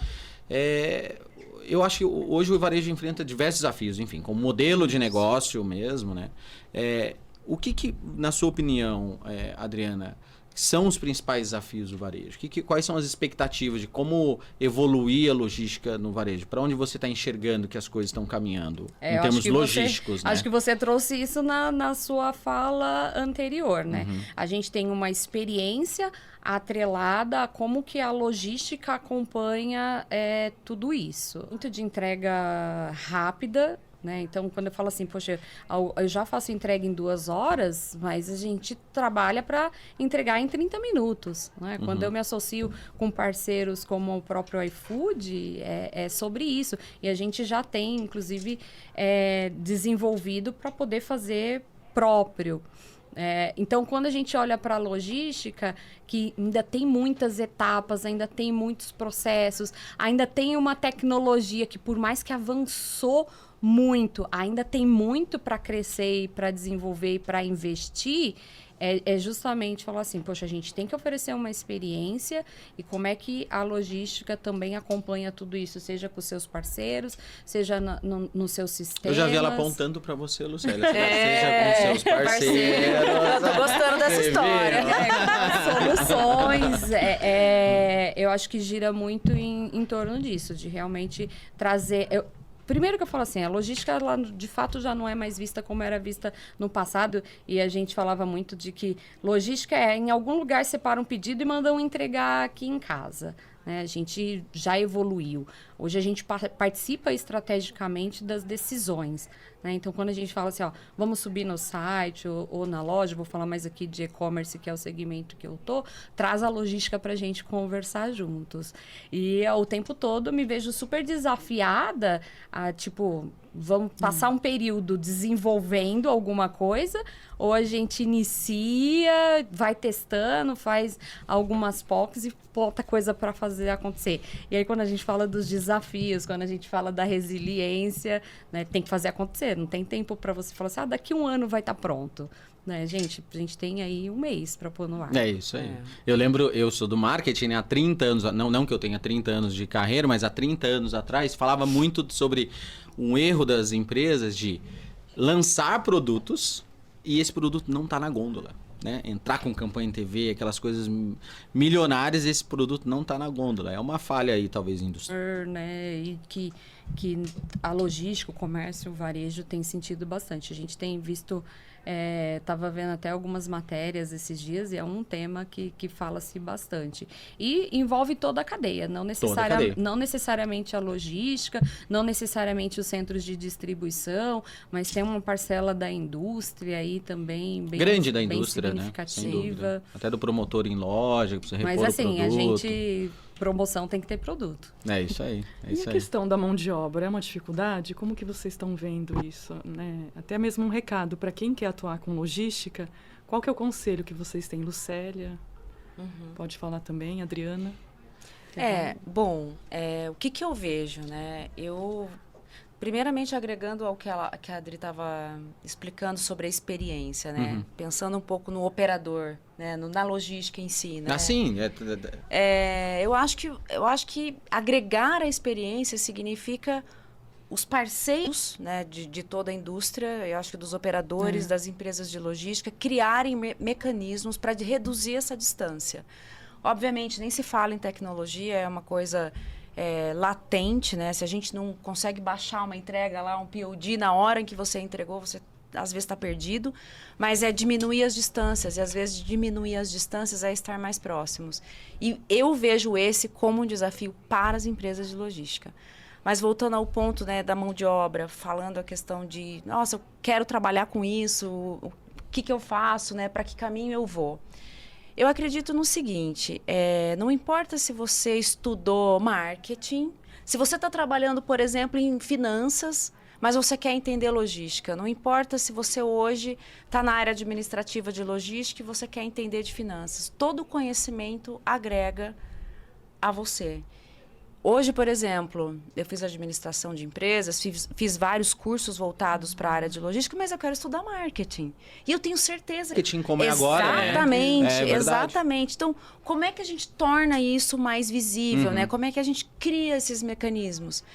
Eu acho que hoje o varejo enfrenta diversos desafios, enfim, como modelo de negócio mesmo, né? O que, na sua opinião, Adriana, são os principais desafios do varejo? Quais são as expectativas de como evoluir a logística no varejo? Para onde você está enxergando que as coisas estão caminhando em termos logísticos, né?
Acho que você trouxe isso na sua fala anterior, né? A gente tem uma experiência atrelada a como que a logística acompanha tudo isso. Muito de entrega rápida, né? Então, quando eu falo assim, poxa, eu já faço entrega em 2 horas, mas a gente trabalha para entregar em 30 minutos. Né? Quando eu me associo com parceiros como o próprio iFood, é sobre isso. E a gente já tem, inclusive, desenvolvido para poder fazer próprio. Então, quando a gente olha para a logística, que ainda tem muitas etapas, ainda tem muitos processos, ainda tem uma tecnologia que, por mais que avançou muito, ainda tem muito para crescer e para desenvolver e para investir, justamente falar assim, poxa, a gente tem que oferecer uma experiência e como é que a logística também acompanha tudo isso, seja com seus parceiros, seja no seu sistema.
Eu já vi ela apontando para você, Lucélia. Seja com seus parceiros.
Eu tô gostando dessa história.
Soluções. Eu acho que gira muito em torno disso, de realmente trazer... Primeiro que eu falo assim, a logística, ela, de fato, já não é mais vista como era vista no passado. E a gente falava muito de que logística em algum lugar separa um pedido e mandam entregar aqui em casa. Né? A gente já evoluiu. Hoje a gente participa estrategicamente das decisões. Né? Então, quando a gente fala assim, ó, vamos subir no site ou na loja, vou falar mais aqui de e-commerce, que é o segmento que eu tô, traz a logística para a gente conversar juntos. E o tempo todo eu me vejo super desafiada a, vamos passar um período desenvolvendo alguma coisa, ou a gente inicia, vai testando, faz algumas POCs e bota coisa para fazer acontecer. E aí, quando a gente fala dos desafios, quando a gente fala da resiliência, né, tem que fazer acontecer. Não tem tempo para você falar assim, daqui 1 ano vai estar pronto. Né, gente, a gente tem aí 1 mês para pôr no ar.
É isso aí. Eu lembro, eu sou do marketing, né, há 30 anos, não que eu tenha 30 anos de carreira, mas há 30 anos atrás, falava muito sobre um erro das empresas de lançar produtos e esse produto não está na gôndola. Né? Entrar com campanha em TV, aquelas coisas milionárias, esse produto não está na gôndola. É uma falha aí, talvez, industrial.
Né? E que a logística, o comércio, o varejo tem sentido bastante. A gente tem visto Estava vendo até algumas matérias esses dias e é um tema que fala-se bastante. E envolve toda a cadeia, não necessariamente a logística, não necessariamente os centros de distribuição, mas tem uma parcela da indústria aí também bem
grande da
bem
indústria, né? Sem dúvida. Até do promotor em loja, que precisa repor
mas assim,
o produto.
a gente... Promoção tem que ter produto.
É isso aí.
E a questão da mão de obra é uma dificuldade? Como que vocês estão vendo isso, né? Até mesmo um recado para quem quer atuar com logística. Qual que é o conselho que vocês têm, Lucélia? Pode falar também, Adriana.
O que eu vejo, né? Primeiramente, agregando ao que a Adri estava explicando sobre a experiência, né? Pensando um pouco no operador, né? Na logística em si, né?
Assim,
eu acho que agregar a experiência significa os parceiros, né, de toda a indústria, eu acho que dos operadores, das empresas de logística, criarem mecanismos para reduzir essa distância. Obviamente, nem se fala em tecnologia, é uma coisa... latente, né? Se a gente não consegue baixar uma entrega lá, um POD, na hora em que você entregou, você às vezes está perdido, mas é diminuir as distâncias, e às vezes diminuir as distâncias é estar mais próximos. E eu vejo esse como um desafio para as empresas de logística. Mas voltando ao ponto, né, da mão de obra, falando a questão de, nossa, eu quero trabalhar com isso, o que eu faço, né? Para que caminho eu vou? Eu acredito no seguinte, não importa se você estudou marketing, se você está trabalhando, por exemplo, em finanças, mas você quer entender logística. Não importa se você hoje está na área administrativa de logística e você quer entender de finanças. Todo conhecimento agrega a você. Hoje, por exemplo, eu fiz administração de empresas, fiz vários cursos voltados para a área de logística, mas eu quero estudar marketing. E eu tenho certeza que...
Marketing como é agora, né?
Exatamente, exatamente. Então, como é que a gente torna isso mais visível, né? Como é que a gente cria esses mecanismos?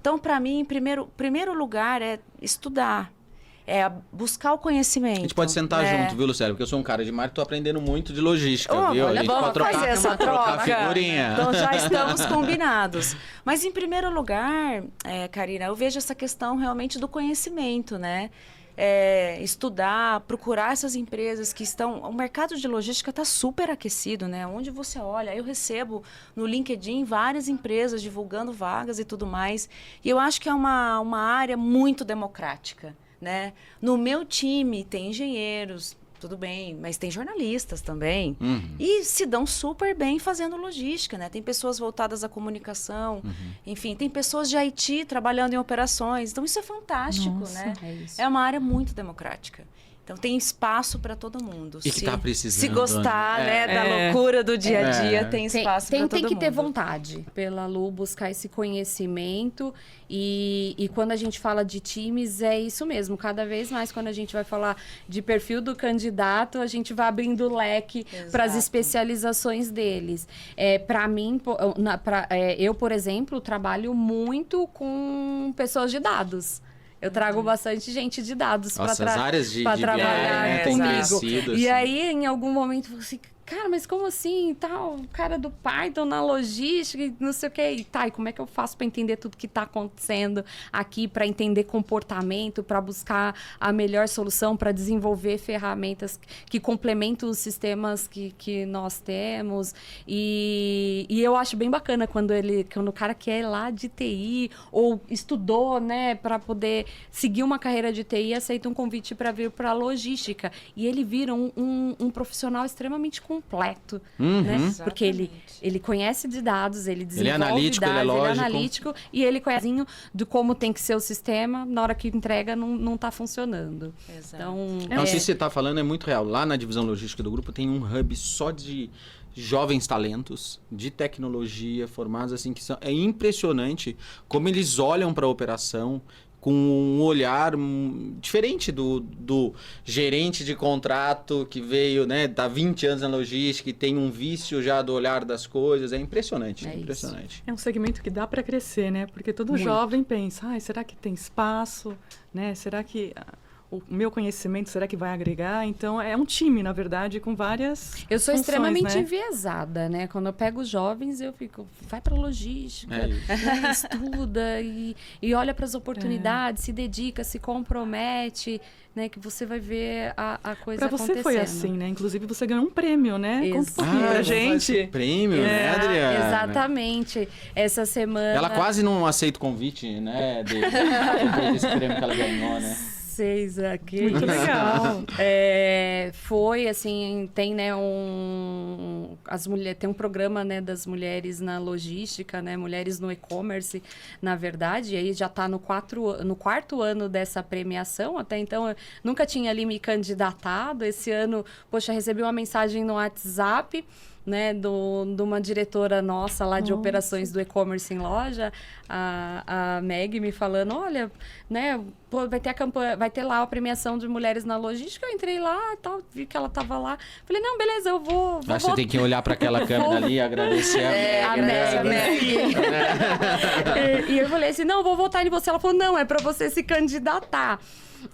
Então, para mim, em primeiro lugar, é estudar. Buscar o conhecimento.
A gente pode sentar junto, viu, Lucélia? Porque eu sou um cara de marketing, tô aprendendo muito de logística, viu? A gente
vamos
pode
fazer essa
trocar figurinha.
Então, já estamos combinados. Mas, em primeiro lugar, Karina, eu vejo essa questão realmente do conhecimento, né? Estudar, procurar essas empresas que estão... O mercado de logística está super aquecido, né? Onde você olha, eu recebo no LinkedIn várias empresas divulgando vagas e tudo mais. E eu acho que é uma área muito democrática. Né? No meu time tem engenheiros, tudo bem, mas tem jornalistas também. E se dão super bem fazendo logística, né? Tem pessoas voltadas à comunicação, enfim, tem pessoas de IT trabalhando em operações. Então, isso é fantástico, né? É uma área muito democrática. Então, tem espaço para todo mundo.
E que está precisando.
Se gostar, né, da loucura do dia a dia, tem espaço para todo mundo.
Tem que ter vontade pela Lu, buscar esse conhecimento. E quando a gente fala de times, é isso mesmo. Cada vez mais, quando a gente vai falar de perfil do candidato, a gente vai abrindo o leque para as especializações deles. Para mim, eu, por exemplo, trabalho muito com pessoas de dados. Eu trago bastante gente de dados para trabalhar comigo. E aí, em algum momento, eu falei assim, cara, mas como assim? Tal, o cara do Python na logística, não sei o quê. E como é que eu faço para entender tudo que está acontecendo aqui, para entender comportamento, para buscar a melhor solução, para desenvolver ferramentas que complementam os sistemas que nós temos. E eu acho bem bacana quando o cara quer ir lá de TI ou estudou, né, para poder seguir uma carreira de TI, aceita um convite para vir para a logística. E ele vira um profissional extremamente completo, né? Porque ele conhece de dados, ele desenvolve dados, ele é analítico e ele conhece de como tem que ser o sistema, na hora que entrega não está funcionando.
Exato.
Então, não sei se você está falando, é muito real. Lá na divisão logística do grupo tem um hub só de jovens talentos de tecnologia formados assim, que é impressionante como eles olham para a operação com um olhar diferente do gerente de contrato que veio, né, tá 20 anos na logística e tem um vício já do olhar das coisas. É impressionante, impressionante.
É um segmento que dá para crescer, né? Porque todo jovem pensa, será que tem espaço, né? Será que o meu conhecimento, será que vai agregar? Então, é um time, na verdade, com várias
Eu sou
funções,
extremamente
né?
enviesada, né? Quando eu pego os jovens, eu fico, vai para logística,
É isso.
né? Estuda e olha para as oportunidades, se dedica, se compromete, né? Que você vai ver a coisa
Para você
acontecendo.
foi assim, né? Inclusive, você ganhou um prêmio, né? Conta um pouquinho pra
vai
gente.
ser prêmio, né, Adriana?
Exatamente. Essa semana...
Ela quase não aceita o convite, né? Depois desse prêmio que ela ganhou, né?
Vocês aqui.
Muito legal.
Foi assim, tem, né, tem um programa, né, das mulheres na logística, né, mulheres no e-commerce, na verdade, e aí já está no quarto ano dessa premiação. Até então eu nunca tinha ali me candidatado. Esse ano, poxa, recebi uma mensagem no WhatsApp, né, de uma diretora nossa lá de operações do e-commerce em loja, a Meg, me falando, olha, né, pô, vai ter a campanha, vai ter lá a premiação de mulheres na logística. Eu entrei lá e tal, vi que ela estava lá. Falei, não, beleza, eu vou
Você tem que olhar para aquela câmera ali e agradecer
a Meg. E eu falei assim, não, eu vou votar em você. Ela falou, não, é para você se candidatar.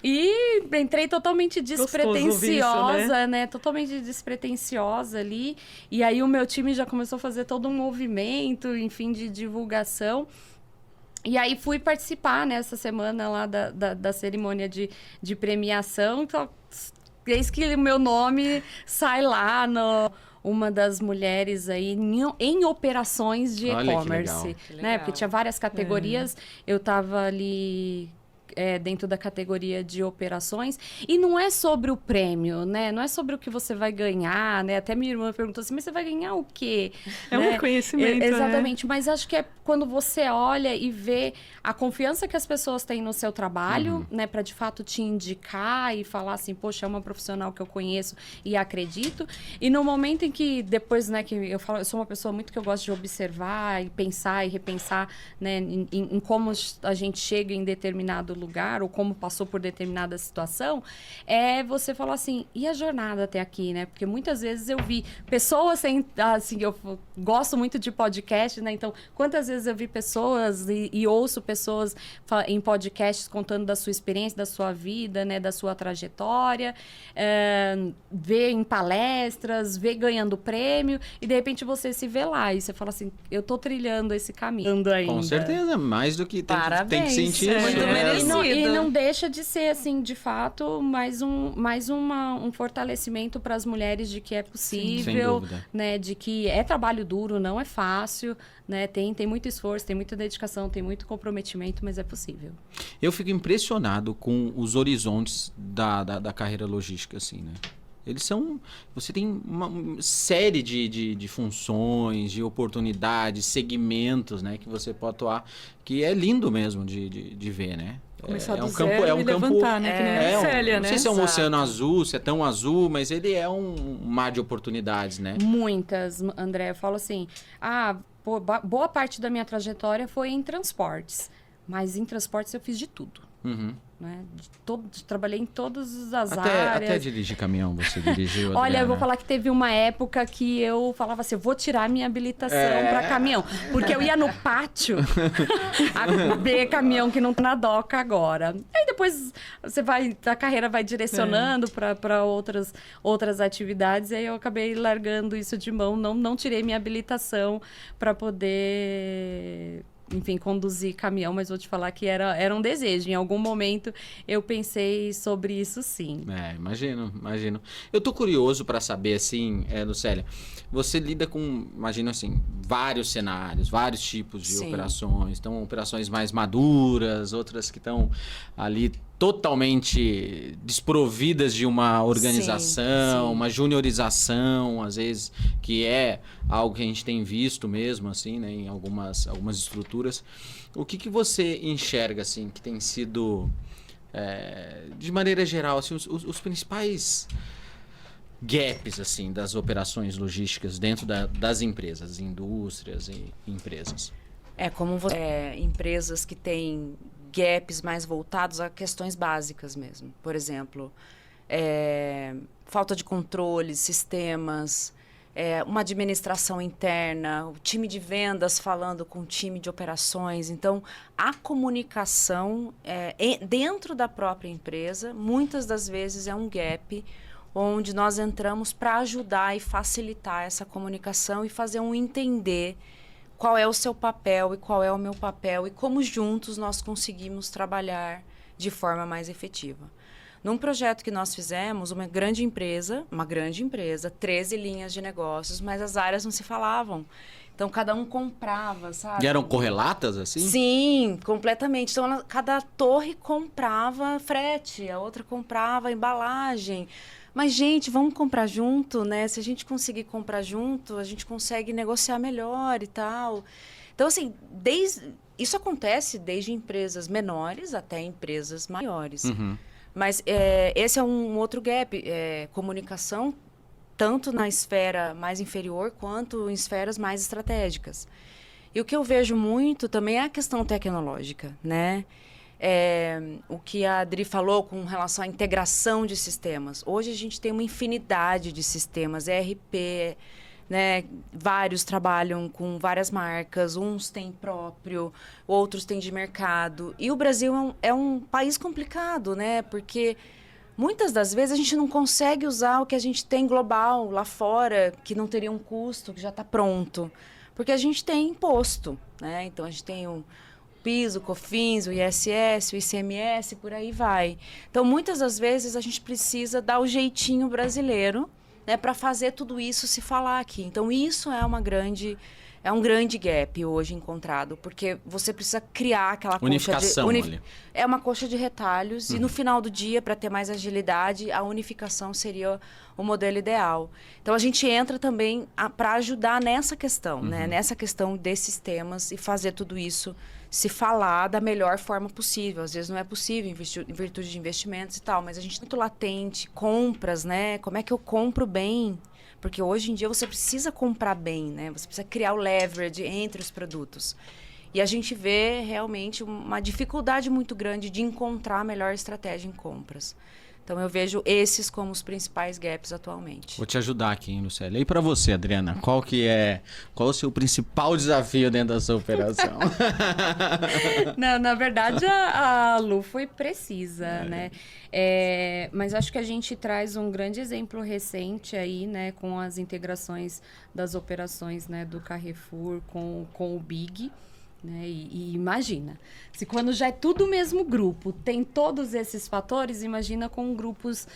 E entrei totalmente despretensiosa, né? Totalmente despretensiosa ali. E aí o meu time já começou a fazer todo um movimento, enfim, de divulgação. E aí fui participar nessa semana lá da cerimônia de premiação. Então, eis que o meu nome sai lá uma das mulheres aí em operações de e-commerce, né? Porque tinha várias categorias. Eu estava ali dentro da categoria de operações. E não é sobre o prêmio, né? Não é sobre o que você vai ganhar, né? Até minha irmã perguntou assim, mas você vai ganhar o quê?
É um reconhecimento,
exatamente. Mas acho que é quando você olha e vê a confiança que as pessoas têm no seu trabalho, né? Para de fato te indicar e falar assim, poxa, é uma profissional que eu conheço e acredito. E no momento em que depois, né, que eu sou uma pessoa muito que eu gosto de observar e pensar e repensar, né, em como a gente chega em determinado lugar ou como passou por determinada situação, você falar assim, e a jornada até aqui, né? Porque muitas vezes eu vi pessoas assim, eu gosto muito de podcast, né? Então, quantas vezes eu vi pessoas e ouço pessoas em podcasts contando da sua experiência, da sua vida, né? Da sua trajetória, vê em palestras, vê ganhando prêmio e de repente você se vê lá e você fala assim, eu tô trilhando esse caminho ainda.
Com certeza, mais do que tem que sentir.
Muito merecido.
E não deixa de ser, assim, de fato, mais um fortalecimento para as mulheres de que é possível, né? De que é trabalho duro, não é fácil, né? Tem muito esforço, tem muita dedicação, tem muito comprometimento, mas é possível.
Eu fico impressionado com os horizontes da carreira logística, assim, né? Eles são... Você tem uma série de funções, de oportunidades, segmentos, né? Que você pode atuar, que é lindo mesmo de ver, né?
Começar do zero e levantar, né? Que nem a Célia, né?
Não sei se é um oceano azul, se é tão azul, mas ele é um mar de oportunidades, né?
Muitas, André. Eu falo assim, boa parte da minha trajetória foi em transportes. Mas em transportes eu fiz de tudo.
Uhum.
Né? Trabalhei em todas as
áreas.
áreas.
Até dirigir caminhão você dirigiu, Adriana?
Olha, eu vou falar que teve uma época que eu falava assim, eu vou tirar minha habilitação para caminhão. Porque eu ia no pátio a ver caminhão que não tá na doca agora. Aí depois a carreira vai direcionando para outras atividades. E aí eu acabei largando isso de mão. Não tirei minha habilitação para poder... enfim, conduzir caminhão, mas vou te falar que era um desejo. Em algum momento eu pensei sobre isso, sim.
Imagino. Eu tô curioso para saber, assim, Lucélia, você lida com, imagino assim, vários cenários, vários tipos de operações. Então, operações mais maduras, outras que estão ali totalmente desprovidas de uma organização, uma juniorização, às vezes, que é algo que a gente tem visto mesmo, assim, né, em algumas estruturas. O que você enxerga, assim, que tem sido, de maneira geral, assim, os principais gaps, assim, das operações logísticas dentro das empresas, indústrias e empresas?
Empresas que têm gaps mais voltados a questões básicas mesmo. Por exemplo, falta de controle, sistemas, uma administração interna, o time de vendas falando com o time de operações. Então, a comunicação dentro da própria empresa, muitas das vezes é um gap onde nós entramos para ajudar e facilitar essa comunicação e fazer um entender qual é o seu papel e qual é o meu papel e como juntos nós conseguimos trabalhar de forma mais efetiva. Num projeto que nós fizemos, uma grande empresa, 13 linhas de negócios, mas as áreas não se falavam. Então, cada um comprava, sabe?
E eram correlatas, assim?
Sim, completamente. Então, cada torre comprava frete, a outra comprava embalagem. Mas, gente, vamos comprar junto, né? Se a gente conseguir comprar junto, a gente consegue negociar melhor e tal. Então, assim, isso acontece desde empresas menores até empresas maiores.
Uhum.
Mas esse é um outro gap. Comunicação, tanto na esfera mais inferior, quanto em esferas mais estratégicas. E o que eu vejo muito também é a questão tecnológica, né? O que a Adri falou com relação à integração de sistemas. Hoje a gente tem uma infinidade de sistemas, ERP, né? Vários trabalham com várias marcas, uns têm próprio, outros têm de mercado. E o Brasil é um país complicado, né? Porque muitas das vezes a gente não consegue usar o que a gente tem global lá fora, que não teria um custo, que já está pronto. Porque a gente tem imposto, né? Então a gente tem o PIS, o COFINS, o ISS, o ICMS, por aí vai. Então muitas das vezes a gente precisa dar o jeitinho brasileiro, né, para fazer tudo isso se falar aqui. Então, isso é um grande gap hoje encontrado, porque você precisa criar aquela
unificação ali.
É uma coxa de retalhos e no final do dia, para ter mais agilidade, a unificação seria o modelo ideal. Então, a gente entra também para ajudar nessa questão, né, nessa questão desses sistemas e fazer tudo isso se falar da melhor forma possível. Às vezes não é possível em virtude de investimentos e tal, mas a gente é muito latente, compras, né? Como é que eu compro bem? Porque hoje em dia você precisa comprar bem, né? Você precisa criar o leverage entre os produtos. E a gente vê realmente uma dificuldade muito grande de encontrar a melhor estratégia em compras. Então, eu vejo esses como os principais gaps atualmente.
Vou te ajudar aqui, hein, Lucélia. E para você, Adriana, qual o seu principal desafio dentro da sua operação?
Não, na verdade, a Lu foi precisa, né? Mas acho que a gente traz um grande exemplo recente aí, né? Com as integrações das operações, né, do Carrefour com o Big. Né? E imagina, se quando já é tudo o mesmo grupo, tem todos esses fatores, imagina com grupos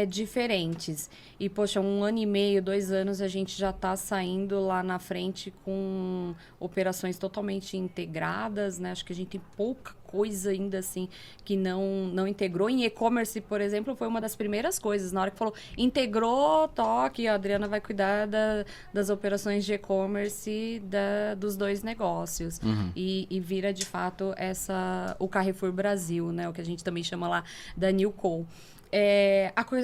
diferentes. E, poxa, 1 ano e meio, 2 anos, a gente já está saindo lá na frente com operações totalmente integradas, né? Acho que a gente tem pouca coisa ainda assim que não integrou. Em e-commerce, por exemplo, foi uma das primeiras coisas. Na hora que falou, integrou, toque, a Adriana vai cuidar das operações de e-commerce dos 2 negócios. E vira, de fato, o Carrefour Brasil, né? O que a gente também chama lá da Newco.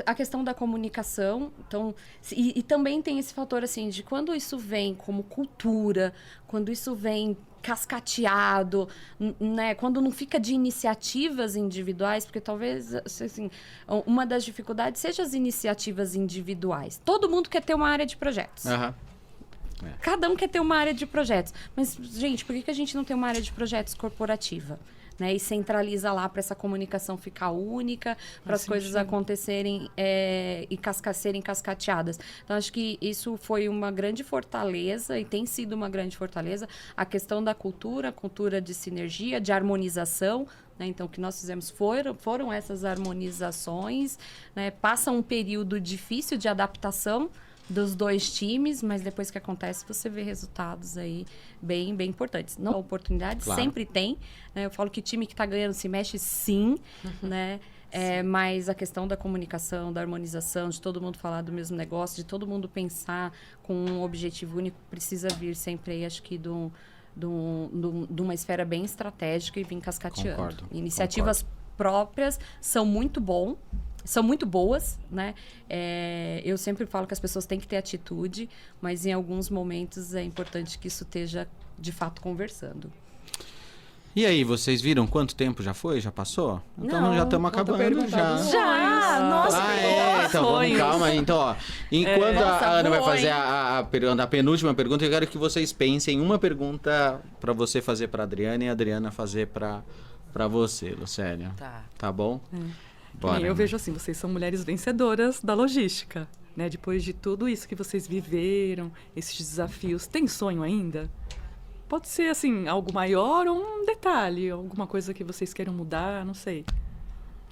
A questão da comunicação, então, e também tem esse fator assim de quando isso vem como cultura, quando isso vem cascateado, né? Quando não fica de iniciativas individuais, porque talvez assim, uma das dificuldades seja as iniciativas individuais. Todo mundo quer ter uma área de projetos. Cada um quer ter uma área de projetos. Mas, gente, por que a gente não tem uma área de projetos corporativa? Né, e centraliza lá para essa comunicação ficar única, para as coisas acontecerem e serem cascateadas. Então, acho que isso foi uma grande fortaleza e tem sido uma grande fortaleza. A questão da cultura de sinergia, de harmonização. Né? Então, o que nós fizemos foram essas harmonizações. Né? Passa um período difícil de adaptação dos 2 times, mas depois que acontece, você vê resultados aí bem, bem importantes. Não, oportunidades sempre tem, né? Eu falo que time que está ganhando se mexe sim, né? Mas a questão da comunicação, da harmonização, de todo mundo falar do mesmo negócio, de todo mundo pensar com um objetivo único, precisa vir sempre aí, acho que de uma esfera bem estratégica e vir cascateando.
Concordo.
Iniciativas próprias são muito boas, né? Eu sempre falo que as pessoas têm que ter atitude, mas em alguns momentos é importante que isso esteja, de fato, conversando.
E aí, vocês viram quanto tempo já foi? Já passou? Então
Não,
já estamos
falta
acabando
perguntar
já.
dos
Já! Nossa,
Então vamos,
sonhos.
calma. Então, ó, enquanto
Nossa,
a Ana vai
boa,
fazer
hein?
a penúltima pergunta, eu quero que vocês pensem em uma pergunta para você fazer para Adriana e a Adriana fazer para você, Lucélia. Tá bom? Bora.
Eu vejo assim, vocês são mulheres vencedoras da logística, né? Depois de tudo isso que vocês viveram, esses desafios, tem sonho ainda? Pode ser, assim, algo maior ou um detalhe, alguma coisa que vocês queiram mudar, não sei.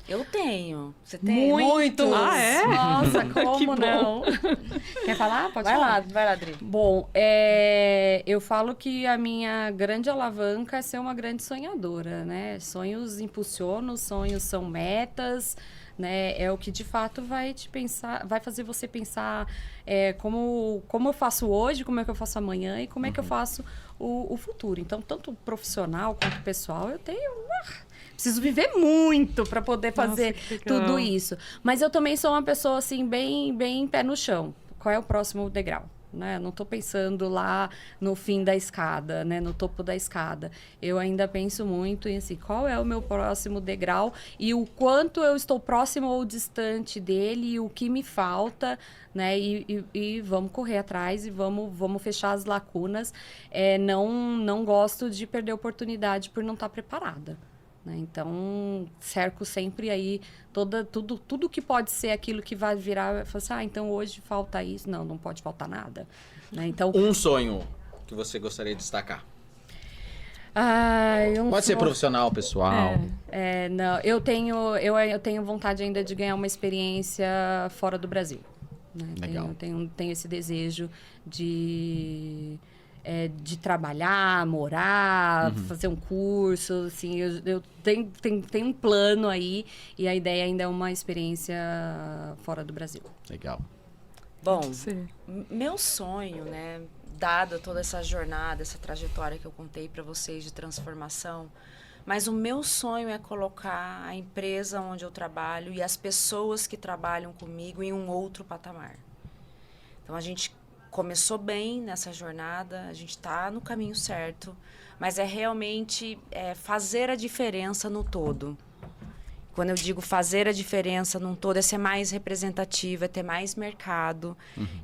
Eu tenho. Você tem?
Muitos!
Ah, é?
Nossa,
Que
como
bom.
não? Quer falar? Pode falar.
Vai lá, Adri.
Bom, eu falo que a minha grande alavanca é ser uma grande sonhadora, né? Sonhos impulsionam, sonhos são metas, né? É o que de fato vai fazer você pensar como eu faço hoje, como é que eu faço amanhã e como é que eu faço o futuro. Então, tanto profissional quanto pessoal, eu tenho... Preciso viver muito para poder fazer
que legal.
tudo isso. Mas eu também sou uma pessoa, assim, bem pé no chão. Qual é o próximo degrau? Né? Não estou pensando lá no fim da escada, né? No topo da escada. Eu ainda penso muito em, assim, qual é o meu próximo degrau e o quanto eu estou próximo ou distante dele e o que me falta, né? E vamos correr atrás e vamos fechar as lacunas. Não gosto de perder oportunidade por não estar preparada. Né? Então, cerco sempre aí tudo que pode ser aquilo que vai virar, falar assim, então hoje falta isso. Não pode faltar nada. Né? Então,
Um sonho que você gostaria de destacar.
Pode
ser profissional, pessoal.
não, eu tenho vontade ainda de ganhar uma experiência fora do Brasil. Né?
Legal.
Tenho esse desejo de trabalhar, morar, fazer um curso, assim, eu tenho um plano aí e a ideia ainda é uma experiência fora do Brasil.
Legal.
Bom,
Sim.
meu sonho, né, dada toda essa jornada, essa trajetória que eu contei para vocês de transformação, mas o meu sonho é colocar a empresa onde eu trabalho e as pessoas que trabalham comigo em um outro patamar. Então, a gente começou bem nessa jornada, a gente está no caminho certo, mas é realmente fazer a diferença no todo. Quando eu digo fazer a diferença num todo, é ser mais representativo, é ter mais mercado,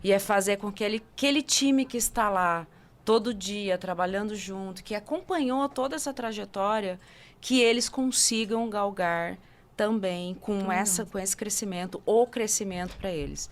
e é fazer com que aquele time que está lá todo dia, trabalhando junto, que acompanhou toda essa trajetória, que eles consigam galgar também com esse crescimento, ou crescimento para eles.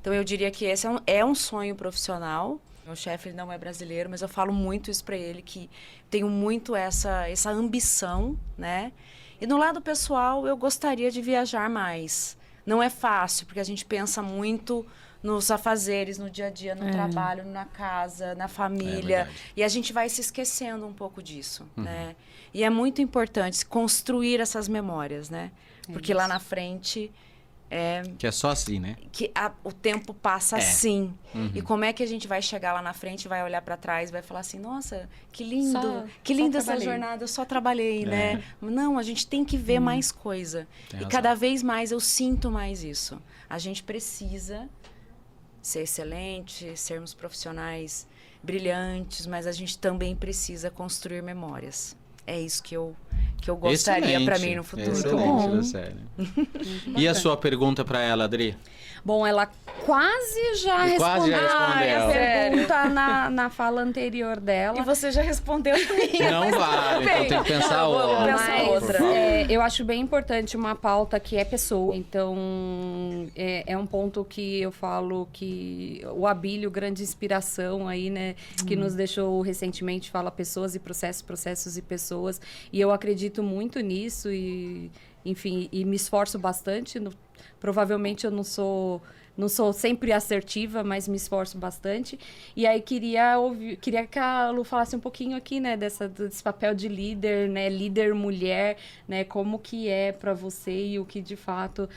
Então, eu diria que esse é um sonho profissional. Meu chefe não é brasileiro, mas eu falo muito isso para ele, que tenho muito essa ambição, né? E no lado pessoal, eu gostaria de viajar mais. Não é fácil, porque a gente pensa muito nos afazeres, no dia a dia, no trabalho, na casa, na família. E a gente vai se esquecendo um pouco disso, né? E é muito importante construir essas memórias, né? Porque lá na frente...
Que é só assim, né?
que o tempo passa assim. E como é que a gente vai chegar lá na frente, vai olhar para trás, vai falar assim, nossa, que lindo, que linda essa jornada, eu só trabalhei, né? Não, a gente tem que ver mais coisa.
Tem
E
razão.
cada vez mais eu sinto mais isso. A gente precisa ser excelente, sermos profissionais brilhantes, mas a gente também precisa construir memórias. É isso que eu gostaria para mim no futuro.
Excelente, Lucélia. E a sua pergunta para ela, Adri?
Bom, ela quase já respondeu a pergunta na fala anterior dela.
E você já respondeu a minha.
Não vale, então tem que pensar
vou
outra.
pensar
Mas,
outra.
eu acho bem importante uma pauta que é pessoa. Então, é um ponto que eu falo que o Abílio, grande inspiração aí, né? Que nos deixou recentemente, fala pessoas e processos, processos e pessoas. E eu acredito muito nisso e, enfim, e me esforço bastante. Provavelmente eu não sou sempre assertiva, mas me esforço bastante. E aí queria que a Lu falasse um pouquinho aqui, né, desse papel de líder, né, líder mulher, né, como que é para você e o que de fato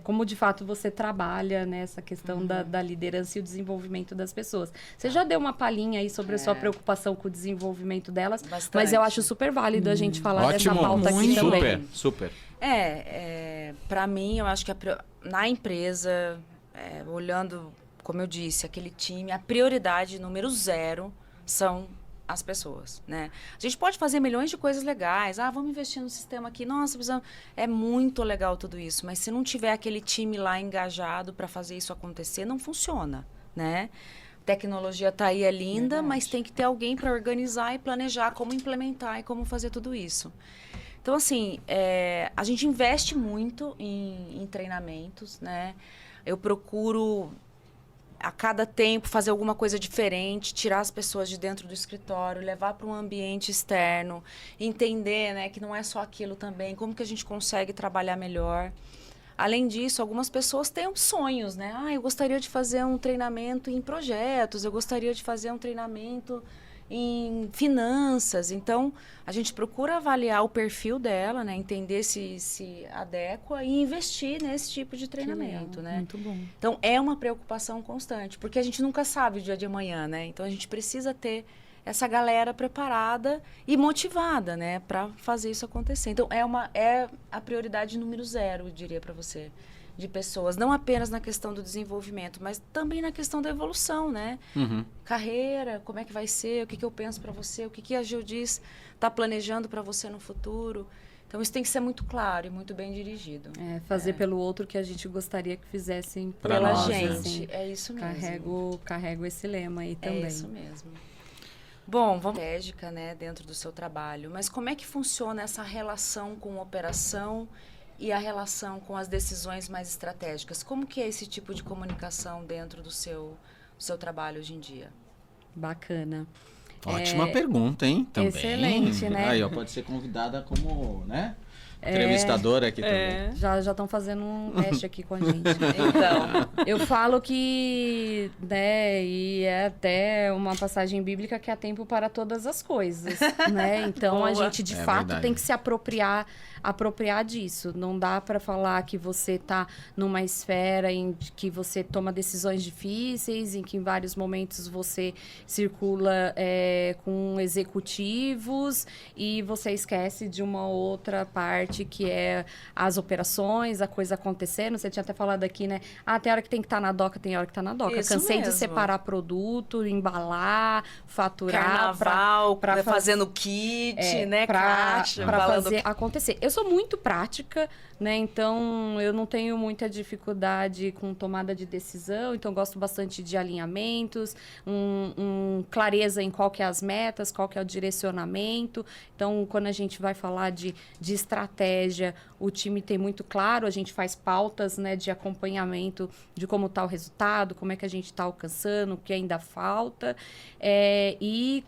como de fato você trabalha nessa questão da liderança e o desenvolvimento das pessoas. Você já deu uma palhinha aí sobre a sua preocupação com o desenvolvimento delas,
Bastante.
mas eu acho super válido a gente falar
Ótimo,
dessa pauta aqui também.
super.
Para mim, eu acho que na empresa, olhando, como eu disse, aquele time, a prioridade número 0 são as pessoas, né? A gente pode fazer milhões de coisas legais. Vamos investir no sistema aqui. Nossa, é muito legal tudo isso. Mas se não tiver aquele time lá engajado para fazer isso acontecer, não funciona, né? Tecnologia tá aí, é linda, mas tem que ter alguém para organizar e planejar como implementar e como fazer tudo isso. Então, assim, a gente investe muito em treinamentos, né? Eu procuro, a cada tempo, fazer alguma coisa diferente, tirar as pessoas de dentro do escritório, levar para um ambiente externo, entender, né, que não é só aquilo também, como que a gente consegue trabalhar melhor. Além disso, algumas pessoas têm sonhos, né? Eu gostaria de fazer um treinamento em projetos, eu gostaria de fazer um treinamento em finanças. Então, a gente procura avaliar o perfil dela, né? Entender se adequa e investir nesse tipo de treinamento, né?
Muito bom.
Então, é uma preocupação constante, porque a gente nunca sabe o dia de amanhã, né? Então, a gente precisa ter essa galera preparada e motivada, né? Para fazer isso acontecer. Então, é a prioridade número 0, eu diria para você, de pessoas, não apenas na questão do desenvolvimento, mas também na questão da evolução, né? Carreira, como é que vai ser, o que eu penso para você, o que a Geodiz está planejando para você no futuro. Então, isso tem que ser muito claro e muito bem dirigido.
Fazer pelo outro o que a gente gostaria que fizessem
pela
nós,
gente.
Assim.
É isso mesmo.
Carrego esse lema aí também.
É isso mesmo. Bom, vamos estratégica, né, dentro do seu trabalho. Mas como é que funciona essa relação com operação e a relação com as decisões mais estratégicas? Como que é esse tipo de comunicação dentro do seu trabalho hoje em dia?
Bacana.
Ótima pergunta, hein? Também.
Excelente, né?
Aí, pode ser convidada como, né? Entrevistadora aqui também.
Já estão fazendo um teste aqui com a gente.
Então,
eu falo que, né, e é até uma passagem bíblica que há tempo para todas as coisas, né? Então, a gente, de fato,
verdade.
tem que se apropriar disso. Não dá para falar que você está numa esfera em que você toma decisões difíceis, em que em vários momentos você circula com executivos e você esquece de uma outra parte que é as operações, a coisa acontecendo. Você tinha até falado aqui, né? Tem hora que tem que estar na doca, tem hora que tá na doca.
Isso
Cansei
mesmo.
de separar produto, embalar, faturar.
Carnaval,
pra
fazendo kit, né?
Pra
Caixa,
fazer acontecer. Eu sou muito prática, né? Então, eu não tenho muita dificuldade com tomada de decisão. Então, gosto bastante de alinhamentos, clareza em qual que é as metas, qual que é o direcionamento. Então, quando a gente vai falar de estratégia, o time tem muito claro. A gente faz pautas, né, de acompanhamento de como está o resultado, como é que a gente está alcançando, o que ainda falta. E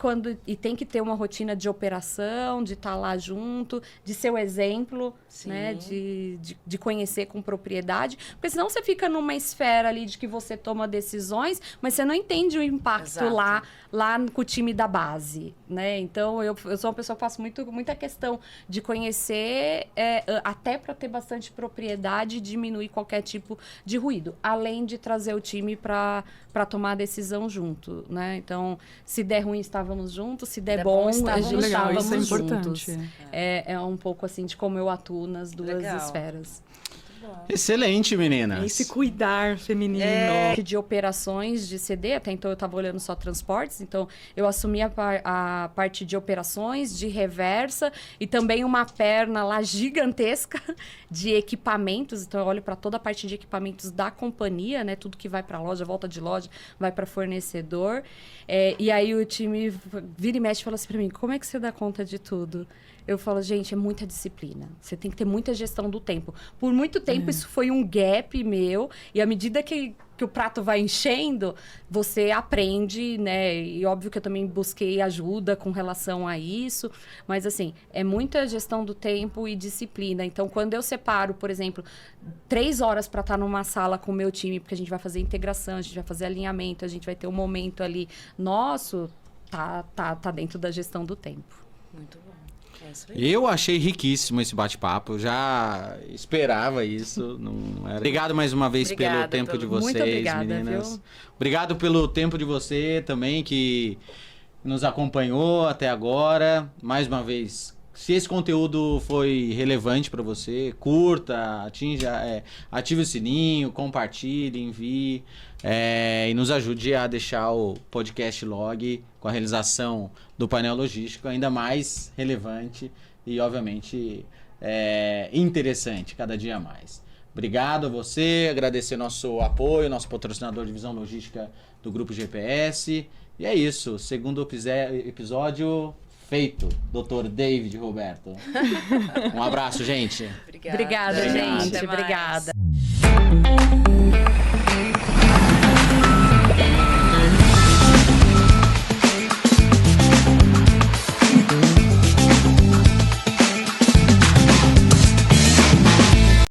tem que ter uma rotina de operação, de estar lá junto, de ser o exemplo, né, de conhecer com propriedade. Porque senão você fica numa esfera ali de que você toma decisões, mas você não entende o impacto lá com o time da base, né? Então, eu sou uma pessoa que faço muita questão de conhecer, até para ter bastante propriedade e diminuir qualquer tipo de ruído. Além de trazer o time para tomar a decisão junto, né? Então, se der ruim, estávamos juntos. Se der bom, a gente
legal,
estávamos
isso é
juntos.
importante.
É um pouco assim de como eu atuo nas duas esferas.
Excelente, meninas.
Esse cuidar feminino.
De operações de CD, até então eu estava olhando só transportes, então eu assumi a parte de operações, de reversa e também uma perna lá gigantesca de equipamentos. Então eu olho para toda a parte de equipamentos da companhia, né? Tudo que vai para loja, volta de loja, vai para fornecedor. E aí o time vira e mexe e fala assim para mim: como é que você dá conta de tudo? Eu falo, gente, é muita disciplina. Você tem que ter muita gestão do tempo. Por muito tempo, isso foi um gap meu. E à medida que o prato vai enchendo, você aprende, né? E óbvio que eu também busquei ajuda com relação a isso. Mas, assim, é muita gestão do tempo e disciplina. Então, quando eu separo, por exemplo, 3 horas para estar numa sala com o meu time, porque a gente vai fazer integração, a gente vai fazer alinhamento, a gente vai ter um momento ali nosso, tá dentro da gestão do tempo.
Muito bom. É isso aí.
Eu achei riquíssimo esse bate-papo, eu já esperava isso. Não era... Obrigado mais uma vez pelo tempo de vocês,
muito obrigada,
meninas.
viu?
Obrigado pelo tempo de você também, que nos acompanhou até agora. Mais uma vez, Se esse conteúdo foi relevante para você, curta, ative o sininho, compartilhe, envie e nos ajude a deixar o podcast Log com a realização do painel logístico ainda mais relevante e, obviamente, interessante cada dia mais. Obrigado a você, agradecer nosso apoio, nosso patrocinador de Visão Logística do Grupo GPS. E é isso, segundo episódio feito, Dr. David Roberto. Um abraço, gente.
Obrigada.
Obrigada, gente.
Até mais.
Obrigada.